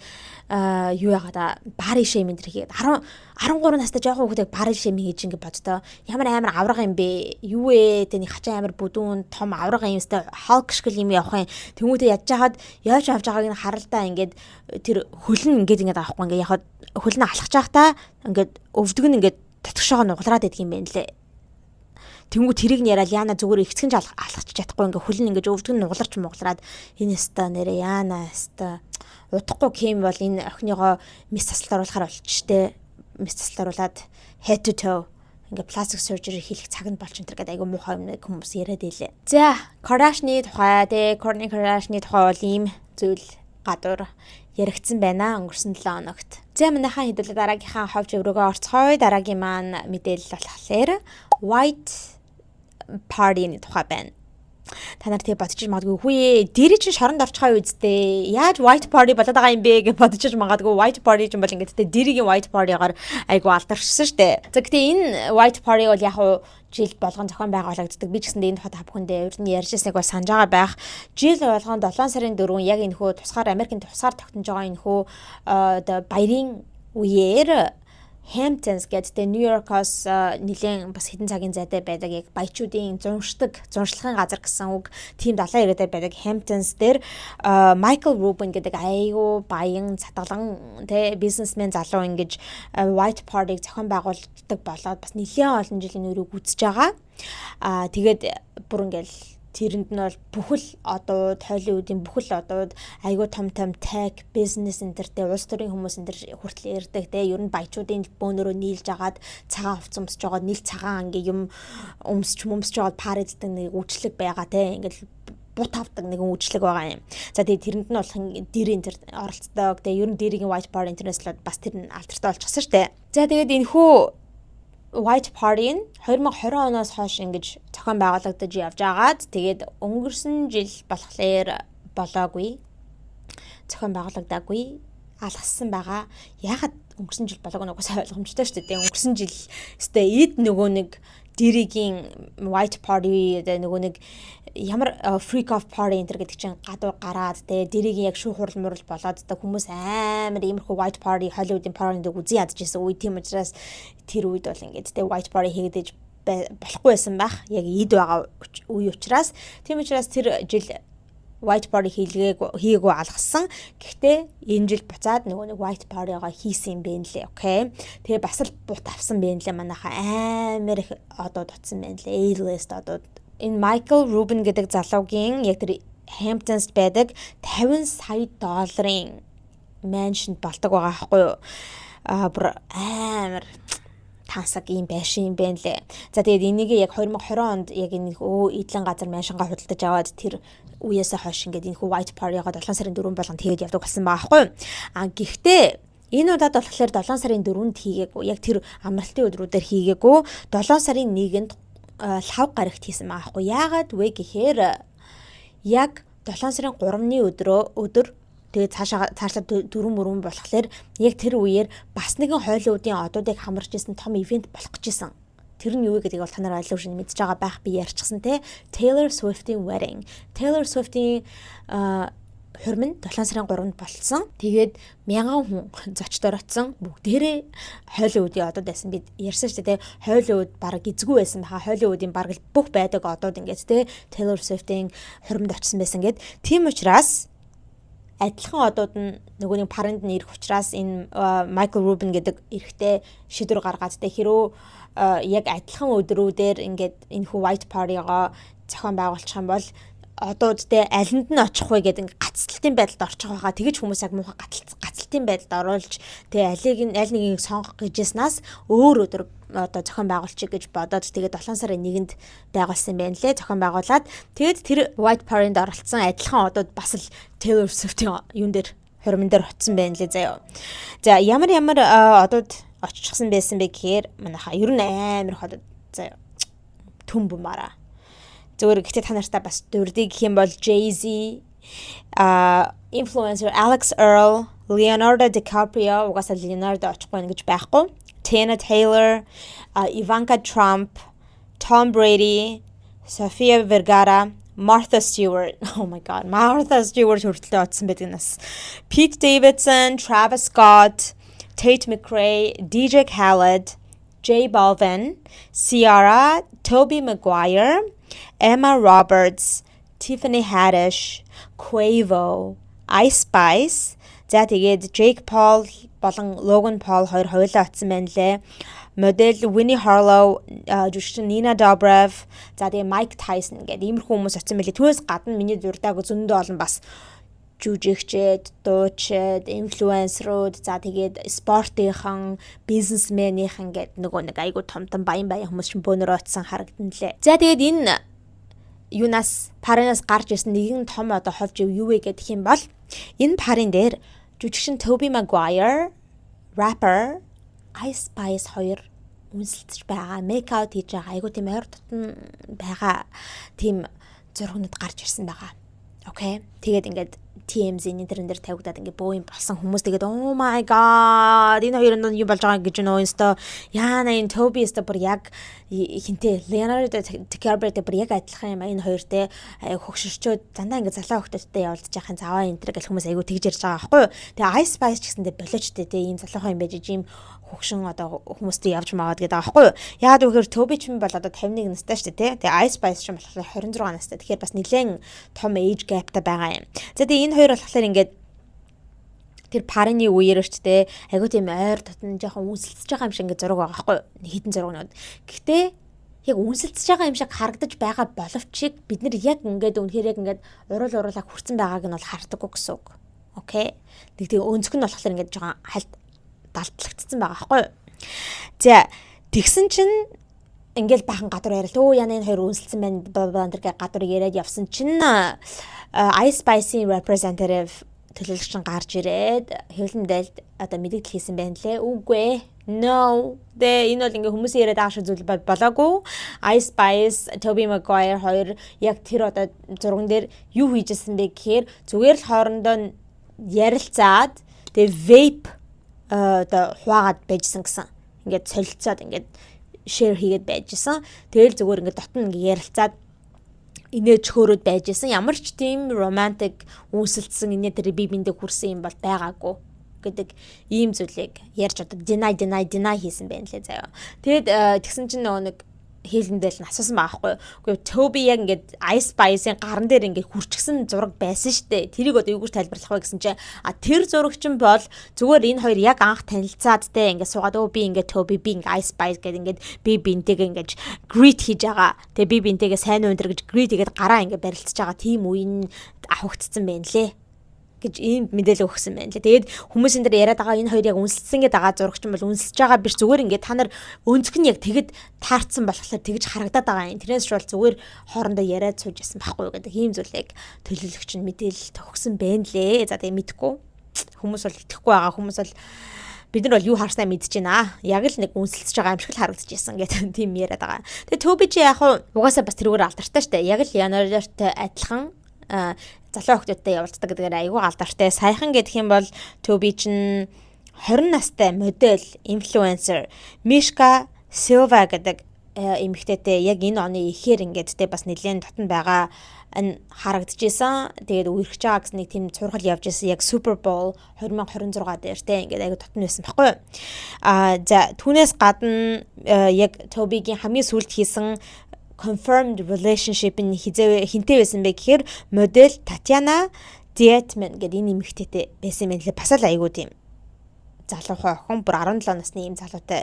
юу яагаад бари шейм энэ хийгээд 13 настай жоохон хүүхдээ бари шейм хийж ингээд боддоо ямар амар аврага юм бэ? Юу ээ тэний хачаа амар бүдүүн том аврага юм өстой Hulk шиг юм явах юм. Тэмүүтэ ядж хаад явж авч байгааг нь харалдаа ингээд тэр хөлн ингээд авахгүй ингээд яхад хөлн алхаж байхдаа ингээд өвдөг нь ингээд татгшоогоо нуглараад идэх юм байна лээ. Тэнгүү тэрийг нь яриад яана зүгээр ихцгэн ч алхаж чадахгүй ингээ хөлн ингээ өвдөг нь нугларч муглараад энэ өста нэрэ яана өста удахгүй Ким бол энэ охиныгоо мис тасалт оруулахаар болчихжээ. Мис тасалт оруулаад head to toe ингээ plastic surgery хийх цаг нь болч энэ гэдэг айгу муухай юм хүмүүс яриад илээ. За, Kardashian-ы тухай Kourtney Kardashian-ы тухай бол ийм зүйл гадуур яригдсан байна өнгөрсөн 7 хоногт. За манайхаа хэдүүлээ дараагийнхаа ховж өрөөгөө орцгоё. Дараагийн маань мэдээлэл болохоор White Party-ны тухай байна. Та нар тэг бодчих магадгүй хүүе дэрий чинь шоронд орчихоо үздэй. Яаж White Party болоод байгаа юм бэ гэж бодчих магадгүй White Party чинь бол ингээд тэ дэрийгийн White Party-гаар айгу алдаршсан штэ. За гэтээ энэ White Party бол яг уу жил болгон зохион байгуулагддаг. Би ч гэсэндээ энэ тухайд бүхэндээ ер нь ярьж байсныг бол санаж байгаа байх. Жил болгон 7 сарын 4 яг энэ хөө тусгаар Америкийн тусгаар тогтнож байгаа энэ хөө оо баярын үеэр Hamptons гэдэг New York-оос нэлээд бас хэдэн цагийн зайтай байдаг яг баячуудын зуншлагын газар гэсэн үг тийм далайн ирээдээ байдаг Hamptons дээр Michael Rubin гэдэг айгу баян цатгалан тэ бизнесмен залуу ингэж White Party-г зохион байгуулдаг болоод бас нэлээд олон жилийн өрөөг үзэж байгаа. Тэгээд бүр ингээл тэрэнд нь бол бүхэл одууд, Hollywood-ийн бүхэл одууд айгүй том tech, business энтертэй улс төрийн хүмүүс энтер хүртэл ирдэг те. Ер нь баячуудын бөөнөрөө нийлж агаад цагаан хувцас өмсөж байгаа, нийл цагаан ингээ юм өмсөж байгаа параддаг нэг үйлчлэг байгаа те. Ингээл бут авдаг нэгэн үйлчлэг байгаа юм. За тэгээд тэрэнд нь бол дэрийн тэр оролцдог. Тэгээд ер нь дэрийн White Party интернэшнл бас тэр нь алдартай болчихсон шүү дээ. За тэгээд энэхүү White Party нь 2020 оноос хойш ингэж зохион байгуулагдаж явж агаад тэгээд өнгөрсөн жил болохоор болоогүй. Зохион байгуулагдаагүй. Алгассан байгаа. Ягаад өнгөрсөн жил болоогүй нэг сайн ойлгомжтой шүү дээ. Өнгөрсөн жил өстэй эд нөгөө нэг дэрийгийн White Party нөгөө нэг ямар freak of party энэ гэдэг чинь гадуур гараад те дэрийг яг шүүх хурал мурал болоод та хүмүүс амар иймэрхүү White Party Hollywood-ийн party-д үзий ядчихсан үе тийм учраас тэр үед бол ингээд те White Party хийгдэж болохгүй байсан байх яг эд байгаа үе учраас тийм учраас тэр жил White Party хийгээгүй алгасан. Гэхдээ энэ жил буцаад нөгөө нэг White Party-гаа хийсэн юм бэ нэлээ. Окей. Тэгээ бас л бут авсан бэ нэлээ манайха амар их одууд утсан байна лээ. A-list одууд. Энэ Michael Rubin гэдэг залуугийн яг тэр Hamptons байдаг 50 сая долларын mansion болдог байгаа байхгүй юу? Бүр амар тансаг юм байшин юм байна лээ. За тэгээд энийг яг 2020 онд яг энэ эдлэн газар маншингаа худалдаж аваад тэр үеэсээ хойш ингээд энэ White Party-гаа 7 сарын 4 болгонд тэгээд явдаг болсон байгаа байхгүй юу? Гэхдээ энэ удаад болохоор 7 сарын 4-нд хийгээгүй. Яг тэр амралтын өдрүүдээр хийгээгүй. 7 сарын 1-нд лав гарагт хийсэн байгаа байхгүй. Яагаад вэ гэхээр яг 7 сарын 3-ны өдөр Тэгээд цаашлаа дөрөв мөрөн болохоор яг тэр үеэр бас нэгэн хойлоодын одуудыг хамарч исэн том ивент болох гэж исэн. Тэр нь юу гэдгийг бол та нар ойлгож мэдж байгаа байх би ярьчихсан те. Taylor Swift-ийн wedding. Taylor Swift-ийн хурим нь 7 сарын 3-нд болсон. Тэгээд 1000 хүн зочдоор очсон. Бүгдээрээ хойлоодын одууд байсан. Бид ярьсан шүү дээ. Хойлоод баг эзгүй байсан баха. Хойлоодын баг бүх байдаг одууд ингээд те Taylor Swift-ийн хуримд очсон байсан гэд. Тийм учраас адилхан одууд нь нөгөө нэг паранд нь ирэх учраас энэ Michael Rubin гэдэг эрэгтэй шийдвэр гаргаад тэ хэрөө яг адилхан өдрүүдээр ингээд энэ хүү white party-го зохион байгуулчих юм бол одуудтай алинд нь очих вэ гэдэг ингээд гацлалтын байдалд орчих байгаа. Тэгэж хүмүүс яг муухай гацлалтын байдалд оруулж тэ аль нэгийг сонгох гэжснаас өөр өдөр одоо зохион байгуулчих гэж бодоод тэгээд 7 сарын 1-нд байгуулсан байна лээ. Зохион байгуулад тэгээд тэр white party-нд оролцсон адилхан одууд бас л Taylor Swift-ийн юун дээр хуримн дээр очсон байна лээ заяа. За ямар одууд очихсан байсан бэ гэхээр манайха ер нь амар ходод заяа төмб мараа. Зүгээр гэхдээ та нартай бас дурдыг гэх юм бол Jay-Z, influencer Alex Earl, Leonardo DiCaprio, угаасаа Leonardo очихгүй гэж байхгүй. Tina Taylor, Ivanka Trump, Tom Brady, Sofia Vergara, Martha Stewart. Oh my god, Martha Stewart хүртэл очсон байдаг нас. Pete Davidson, Travis Scott, Tate McRae, DJ Khaled, J Balvin, Ciara, Tobey Maguire, Emma Roberts, Tiffany Haddish, Quavo, Ice Spice, за тэгээд Jake Paul болон Logan Paul хоёр хоёулаа очсон байна лээ. Модель Winnie Harlow, жүжигчин Nina Dobrev, за тэгээд Mike Tyson гэдэг иймэрхүү хүмүүс очсон байлээ. Түүнээс гадна миний дуртайг зөндөө олон бас жүжигчид, дуучид, инфлюенсерүүд, за тэгээд спортынхан, бизнесменийнхан гэдэг нөгөө нэг айгу том баян хүмүүс ч бөөнөрөө очсон харагдан лээ. За тэгээд энэ юунаас паринаас гарч ирсэн нэгэн том одоо ховж юу вэ гэх юм бол энэ парин дээр жүжигчин Tobey Maguire, rapper Ice Spice хоёр үнсэлцэж байгаа, make out хийж байгаа, айгу тийм ойр дотн байгаа тийм зургууд гарч ирсэн байгаа. Окей. Тэгээд ингээд TMZ-ийн интернет дээр тавигдаад ингээд боо юм болсон хүмүүс тэгээд oh my god энэ хоёр нь юу болж байгаа гэж нөө инста яана энэ Toby инста бүр яг хинтээ Leonardo DiCaprio бүр яг адилхан юм энэ хоёр те хөгшөрчөөд дандаа ингээд залуу хөлтөдтэй явуулж яхахын заваа энэ төр гэл хүмүүс айгу тэгж ярьж байгаа байхгүй юу. Тэгээ Ice Spice ч гэсэндээ болоочтой те ийм залуухан юм байж ийм хөгшин одоо хүмүүстэй явж маагаад гэдэг байгаа байхгүй юу. Яагаад гэвэл Toby ч юм бол одоо 51 настай шүү дээ те. Тэгээ Ice Spice ч юм болохоор 26 настай. Тэгэхээр бас нэлээд том age gapтай байгаа юм. За тэгээ энэ хоёр болохоор ингээд тэр парины үеэр ч те айгуу тийм ойр дотн жоохон үнсэлцэж байгаа юм шиг ингээд зураг байгаа байхгүй юу. Хитэн зургууд. Гэхдээ яг үнсэлцэж байгаа юм шиг харагдаж байгаа боловч бид нэр яг ингээд үнэхээр яг ингээд уруулаа хүрсэн байгааг нь бол хардаггүй гэсэн үг. Окей. Тэгээ өнцөг нь болохоор ингээд жоохон хальт далтлагдсан байгаа байхгүй юу. За тэгсэн чинь ингээл бахан гадуур яриад өө яна энэ хоёр үнсэлсэн байна баандэр гэ гадуур яриад явсан чинь Ice Spice-ийн representative төлөөлөгч гарч ирээд хэвлэмдэлд одоо мэдээлэл хийсэн байна лээ. Үгүй no энэ бол ингээ хүмүүсийн яриад байгаа шиг зүйл болоогүй. Ice Spice, Tobey Maguire хоёр яг тэр одоо зурган дээр юу хийжсэн бэ гэхээр зүгээр л хоорондоо ярилцаад тэгээ vape одоо хуваагаад байжсан гэсэн. Ингээд солилцоод ингээд share хийгээд байжсэн. Тэгэл зүгээр ингээд дотн ингээд ярилцаад инээ чөхөөрөд байжсэн. Ямар ч тийм romantic үнсэлцсэн инээ тэр би биндээ хүрсэн юм бол байгаагүй гэдэг ийм зүйлийг ярьж одоо deny хийсэн байна лээ заяа. Тэгэд тэгсэн чинь нөгөө нэг хэлэндэл нь асуусан байхгүй юу. Гэхдээ Toby яг ингээд Ice Spice-ийн гарн дээр ингээд хүрчгсэн зураг байсан штэ. Тэрийг одоо юу гэж тайлбарлах вэ гэсэн чинь тэр зурагч нь бол зүгээр энэ хоёр яг анх танилцаад те ингээд суугаад би ингээд Toby би ингээд Ice Spice гэдэг ингээд би бинтэйгээ ингээд greet хийж байгаа. Тэгээ би бинтэйгээ сайн өндөр гэж greet хийгээд гараа ингээд барилцаж байгаа тийм үеийн авагдцсан байна лээ гэж ийм мэдээлэл өгсөн байна лээ. Тэгээд хүмүүс энэ дээр яриад байгаа энэ хоёр яг үнсэлсэн гэдэг байгаа зурагч юм бол үнсэлж байгаа биш зүгээр ингээд та нар өнцөг нь яг тэгэд таарцсан болохоор тэгж харагдаад байгаа юм. Тэрнээс ч бол зүгээр хоорондоо яриад сууж ясан байхгүй гэдэг ийм зүйлийг төлөөлөгч нь мэдээлэл төгсөн байна лээ. За тэгээд мэдхгүй хүмүүс бол итгэхгүй байгаа хүмүүс бол бид нар бол юу харснаа мэдэж байна. Яг л нэг үнсэлж байгаа юм шиг л харагдаж байсан гэдэг тийм яриад байгаа. Тэгээд Toby чи яг угаасаа бас тэрүүгээр алдартай штэ. Яг л Leonardo-тэй адилхан залуу хүмүүстэй явуулдаг гэдгээр айгүй алдартай. Саяхан гэх юм бол Toby чинь 20 настай модель, инфлюенсер Mishka Silva гэдэг эмэгтэйтэй яг энэ оны ихээр ингээд тэ бас нэлээд дотн байгаа энэ харагдчихсан. Тэгээд үерхэж байгаа гэсэн нэг тийм цургал явж исэн яг Super Bowl 2026 дээр тэ ингээд айгу дотн байсан байхгүй юу. За түүнээс гадна яг Toby-гийн хамгийн сүүлд хийсэн confirmed relationship нь хинтээ байсан бэ гэхээр модель Tatiana Dietman гэдэг энэ эмэгтэйтэй байсан юм лээ. Бас л айгу тийм залуухан охин бүр 17 насны ийм залуутай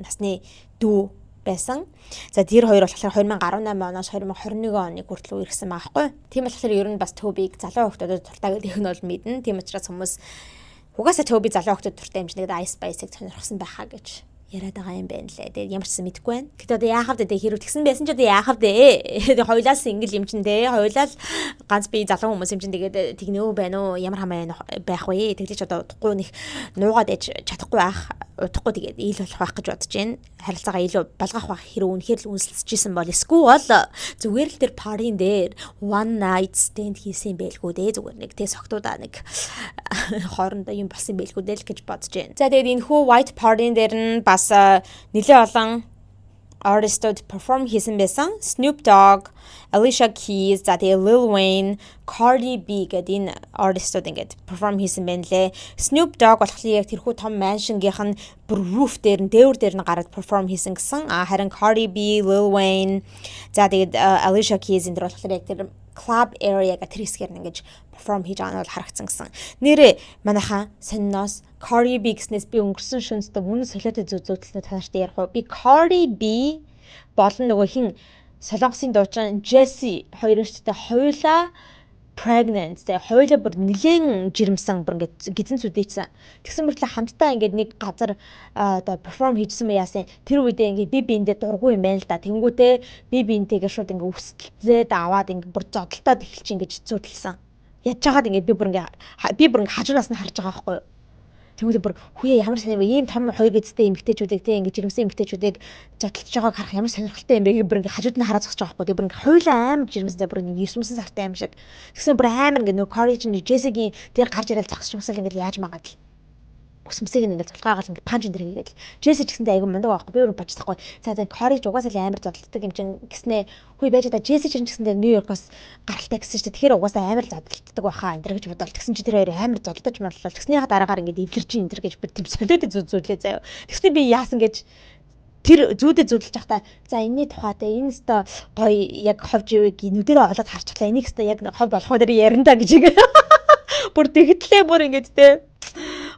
насны дүү байсан. За тэр хоёр болохоор 2018 оноос 2021 оны хүртэл үерхсэн байгаа байхгүй. Тийм болохоор ер нь бас Toby-г залуу хүмүүсд дуртай гэдэг нь бол мэднэ. Тийм учраас хүмүүс угаасаа Toby залуу хүмүүсд дуртай юм шиг тэгээд Ice Spice-ыг сонирхсан байхаа гэж яриад байгаа юм байна лээ. Тэгээд ямар ч юм мэдэхгүй байна. Гэтэ одоо яахав дээ хэрэг тэгсэн байсан ч одоо яахав дээ. Тэгээд хоёулаа сингл юм чин дээ. Хоёулаа ганц бие залуу хүмүүс юм чин тэгээд тэгнөө байна уу? Ямар хамаа байх вэ? Тэглэж одоо утгагүй нэг нуугаад ээж чадахгүй байх. Утгагүй тэгээд ийл болох байх гэж бодож байна. Харилцаагаа илүү болгох байх хэрэг үнэхээр л үнсэлцэжсэн бол эсвэл зүгээр л тэр парийн дээр one night stand хийсэн байлгүй дээ. Зүгээр нэг тэ согтуудаа нэг хоорондоо юм болсон байлгүй дээ л гэж бодож байна. За тэгээд энэ хүү white party-н дээр нь бас нэлээд олон artistууд perform хийсэн байсан. Snoop Dogg, Alicia Keys, за тэгээ Lil Wayne, Cardi B гэдэг энэ artistууд ингээд perform хийсэн байна лээ. Snoop Dogg болохоор яг тэрхүү том mansion-гийнх нь бүр roof дээр нь дээвэр дээр нь гараад perform хийсэн гэсэн. Харин Cardi B, Lil Wayne, за тэгээд Alicia Keys энэ болохоор яг тэр club area гэх тэр хэсгээр нь ингэж perform хийж байгаа нь бол харагдсан гэсэн. Нэрээ манайхаа сонноос Cardi B гэснээс би өнгөрсөн шөнөстө үнэн солиотой зүйдлээ танарт ярих уу. Би Cardi B болон нөгөө хин Солонгосын дуучин Jessie хоёр өчтөд хоёулаа pregnant тэ хоёулаа бүр нэлээд жирэмсэн бүр ингээд гизэн зүдээчсэн. Тэгсэн мөртлөө хамтдаа ингээд нэг газар оо perform хийжсэн маяасан. Тэр үедээ ингээд би биэндээ дургүй юм байна л да. Тэнгүүтээ би биэнтэйгээ шууд ингээд үсэлцээд аваад ингээд бүр зодтолтоод эхэлж ингээд зүудэлсэн. Ядж хагаад ингээд би бүр ингээд хажуураас нь харж байгаа байхгүй юу. Тэгвэл бүр хүүе ямар сайн ийм том хоёр гэзтэй эмэгтэйчүүдийг тэг ингэж жирэмсэн эмэгтэйчүүдийг зодтолж байгааг харах ямар сонирхолтой юм бэ гэж бүр ингэ хажууд нь хараад зогсож байгаа байхгүй. Бүр ингэ хойлоо амар жирэмстэй бүр ингэ 9 сартай аим шиг. Тэгсэн бүр амар ингэ нөө Courage нь Jessica-гийн тэр гарч ирэл зогсож юмсаа ингэ яаж магаад л. Өсмсийг ингэ зулгаагаал ингэ панч энэ хийгээл. Jessica ч гэсэндээ айгүй мундаг байхгүй. Би өөр бодчихгүй. За Courage угаасаа л амар зодтолдог юм чин гэснээ хүй байж та Jessica ч гэсэндээ Нью-Йоркоос гаралтай гэсэн чинь тэгэхээр угаасаа амар зодтолдог байхаа энэ гэж бодвол тэгсэн чи тэр хоёр амар зодтолдож марлал. Тэгснийхаа дараагаар ингэ эвлэрч энэ гэж би тийм солиотой зүлээ заяа. Тэгснээ би яасан гэж тэр зүүдээ зүудэлж байхдаа за энэний тухайтай энэ өстө гоё яг ховж ивэг нүдэрээ олоод харчихлаа. Энийг өстө яг хов болох дээр ярина гэж ингэ. Бүр тэгтлээ бүр ингэ тэ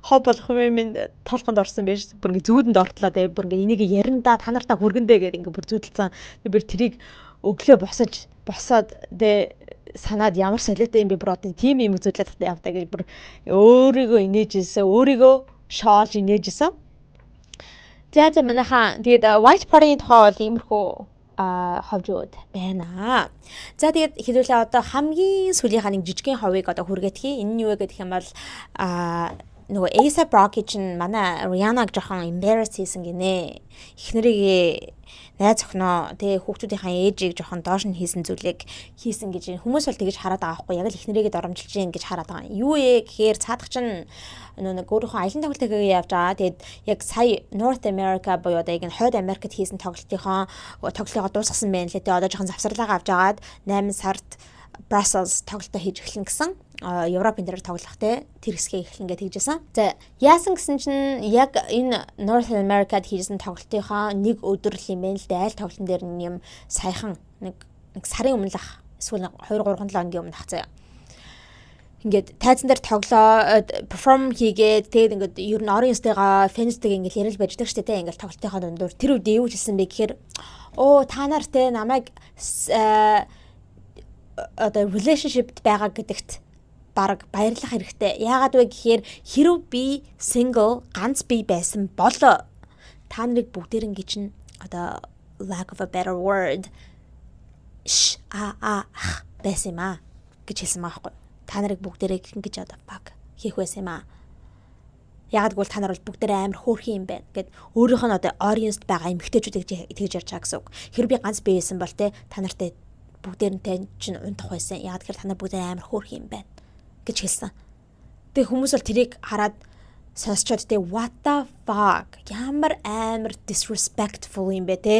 хов болох юм толгонд орсон байж бүр ингэ зүүдэнд ортлоо тэ бүр ингэ энийг ярина да та нартаа хүргэндэ гэдэг ингэ бүр зүүдэлцэн. Би тэрийг өглөө босоод тэ санаад ямар солиотой юм бэ бүр одоо тийм юм зүүдлээд явтаа гэж бүр өөрийгөө инээжсэн өөрийгөө шоолж инээжсэн. За манайхаа тэгээд white party-ийн тухай бол иймэрхүү ховжууд байна. За тэгээд хэдүүлээ одоо хамгийн сүүлийнхаа нэг жижигхэн ховыг одоо хүргэтгэе. Энэ нь юу вэ гэх юм бол нөгөө A$AP Rocky чинь манай Rihanna-г жоохон embarrass хийсэн гинэ. Эхнэрийг найз охиноо тэгээ хүүхдүүдийнхаа ээжийг жоохон доош нь хийсэн зүйлийг хийсэн гэж хүмүүс бол тэгж хараад байгаа байхгүй яг л эхнэрийгээ доромжилж гин гэж хараад байгаа. Юу ээ гэхээр цаадах чинь нэг өөрийнхөө аялын тоглолтыг явж байгаа. Тэгээд яг сая North America буюу одоо яг хойд Америкт хийсэн тоглолтыг дуусгасан байна лээ. Тэгээ одоо жоохон завсарлага авч агаад 8 сард Brussels тоглолтоо хийж эхэлнэ гэсэн. Европын дээр тоглох те тэр хэсгээ эхлэн гэж хэлжсэн. За яасан гэсэн чинь яг энэ North America-д хийжсэн тоглолтынхаа нэг өдөр л юм байна л да. Айл тоглолтын дээр юм саяхан нэг сарын өмнө л эсвэл 2-3 хоногийн өмнө хацаа. Ингээд тайзан дээр тоглоо перформ хийгээд тэгээд ингээд ер нь орон ёстойгоо фэнстэйгээ ингээд ярил байждаг штэ те ингээд тоглолтынхаа дундуур тэр үед юу хэлсэн бэ гэхээр та нар те намайг одоо relationship байгаа гэдэгт бараг баярлах хэрэгтэй. Яагаад вэ гэхээр хэрв би single ганц бие байсан бол та нарыг бүгдээрэн чинь одоо lack of a better word байсан юм аа гэж хэлсэн байгаа байхгүй. Та нарыг бүгдээрээ ингэж одоо fuck хийх байсан юм аа. Яагаад гэвэл та нар бол бүгдээрээ амар хөөрхөн юм байна гэд өөрийнх нь одоо audience-д байгаа эмэгтэйчүүдийг тэгж ярьж байгаа гэсэн үг. Хэрвээ би ганц бие байсан бол те та нартай бүгдээрнтэй чинь унтах байсан. Яг тэгэхээр та нар бүгд амар хөөрх юм байна гэж хэлсэн. Тэгээ хүмүүс бол тэрийг хараад сонсчод тэ what the fuck ямар амар disrespectful юм бэ те.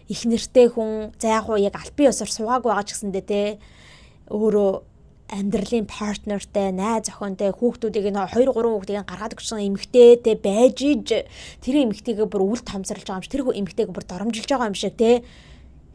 Их нэртэй хүн за яг уу яг альпын ёсоор суугаагүй байгаа ч гэсэндээ те өөрөө амьдралын партнертэй, найз охинтой, хүүхдүүдийг нь 2 3 хүүхдийг гаргаад өгсөн эмэгтэйтэй байж иж тэр эмэгтэйгээ бүр үл томцорлож байгаа юм шиг, тэр эмэгтэйгээ бүр доромжилж байгаа юм шиг те.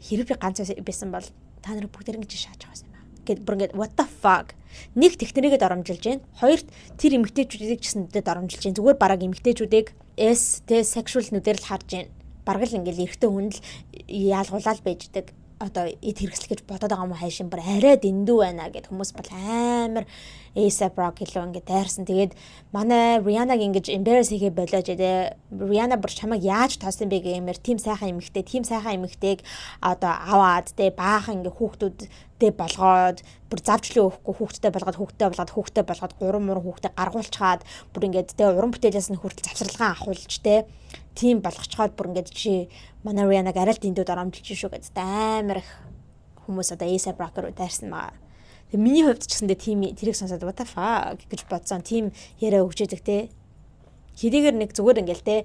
Хэрэг би ганц байсан бол та нар бүгд ингэж шааж байгаа юм байна. Гэт бүр ингэж what the fuck. Нэг технэрийгээ доромжилж байна. Хоёрт тэр эмэгтэйчүүдийг ч гэсэндээ доромжилж байна. Зүгээр бараг эмэгтэйчүүдийг тэ sexual нүдээр л харж байна. Бараг л ингээл эрэгтэй хүн л яалгуулаад байждаг. Одоо эд хэрэгсэл гэж бодоод байгаа юм хайшин бүр арай дэндүү байна гэд хүмүүс бол амар A$AP Rocky лөө ингээд дайрсан. Тэгээд манай Rihanna-г ингэж embarrass хийгээ болооч тэ. Rihanna бүр чамайг яаж тоосон бэ гэмээр тийм сайхан эмэгтэйг одоо аваад тэ баахан ингээ хүүхдүүдтэй болгоод бүр завчлын өгөхгүй хүүхдтэй болгоод 3 муран хүүхдээ гаргуулчаад бүр ингээд тэ уран бүтээлээс нь хүртэл завсралгаан ахуулж тэ тийм болгочхоод бүр ингээд чи манай Rihanna-г арай л дэндүү доромжилж шүү гэдэг амар их хүмүүс одоо A$AP Rocky руу дайрсан байгаа. Тэгээ миний хувьд ч гэсэндээ тийм тэрийг сонсоод what the fuck гэж бодсон. Тийм яриа өгчээдэг те. Хэдийгээр нэг зүгээр ингээл те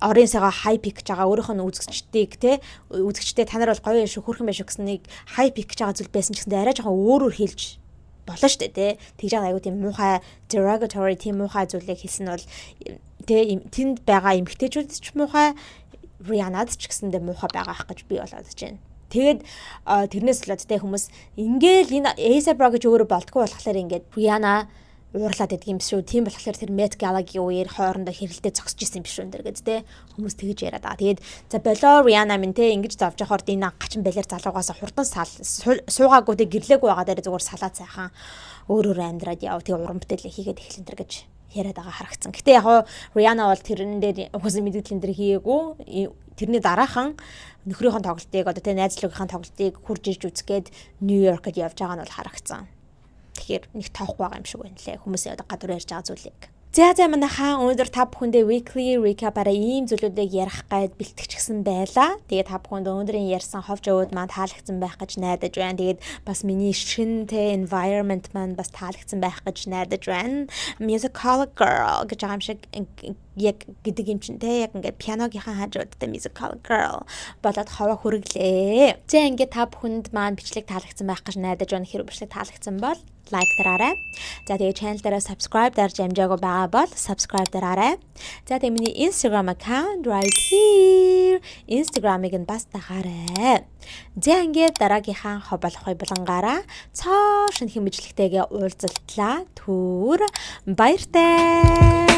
орын сайгаа хайп хийж байгаа өөрийнх нь үзэгчтэй та нар бол гоё шүү хөрхэн байшгүй гэснийг хайп хийж байгаа зүйл байсан ч гэсэндээ арай жоохон өөрөөр хэлж болно шүү дээ те. Тэгж байгаа айгуу тийм муухай derogatory тийм муухай зүйлийг хэлсэн нь бол те тэнд байгаа эмэгтэйчүүд ч муухай Rihanna-д ч гэсэндээ муухай байгаа ах гэж би болоод байна. Тэгээд тэрнээс л тэ хүмүүс ингээл энэ A$AP Rocky гэж өөрөө болтгоо болохоор ингээд Rihanna уурлаад идэх юм шүү. Тийм болохоор тэр Met Gala-гийн үеэр хоорондоо хэрэлдээ зогсож исэн юм биш үү гэж тэ хүмүүс тэгж яриад байгаа. Тэгээд за болоо Rihanna минь тэ ингэж зовж явахаар энэ гачин балер залуугаас хурдан суугаагүй тэ гэрлээгүй байгаа дээр зүгээр салаад сайхан өөрөөр амьдраад яв. Тэгээ уран бүтээлээ хийгээд эхлэн тэр гэж яриад байгаа харагдсан. Гэтэ яг Rihanna бол тэрэн дээр угаасаа мэдээлэл энэ хийгээгүй. Тэрний дараахан нөхрийнхөө тоглолтыг одоо тэ найзлуугийнхаа тоглолтыг хурж ирж үзгээд Нью-Йоркод явж байгаа нь бол харагдсан. Тэгэхээр нэг тоохгүй байгаа юм шиг байна лээ. Хүмүүсээ одоо гадуур ярьж байгаа зүйлийг. За манайхаа өнөөдөр та бүхэндээ weekly recap-араа ийм зүйлүүдийг ярих гээд бэлтгэжсэн байлаа. Тэгээд та бүхэнд өнөөдрийн ярьсан ховж өвөд маань таалагдсан байх гэж найдаж байна. Тэгээд бас миний шинэ environment маань бас таалагдсан байх гэж найдаж байна. Musical girl гэж байгаа юм шиг яг гэдэг юм чинь те яг ингээд пианогийнхаа хажуудтай musical girl болоод хаваа хүргэлээ. За ингээд та бүхэнд маань бичлэг таалагдсан байх гэж найдаж байна. Хэрвээ бичлэг таалагдсан бол лайк дараарай. За тэгээ channel дээр subscribe дарж амжаагүй байгаа бол subscribe дараарай. За тэгээ миний Instagram account right here. Instagram-ыг нь бас дагаарай. За ингээд дараагийнхаа хоболохой булангаараа цоо шинэ хэмжлэгтэйгээ уулзалтлаа. Түр баяртай.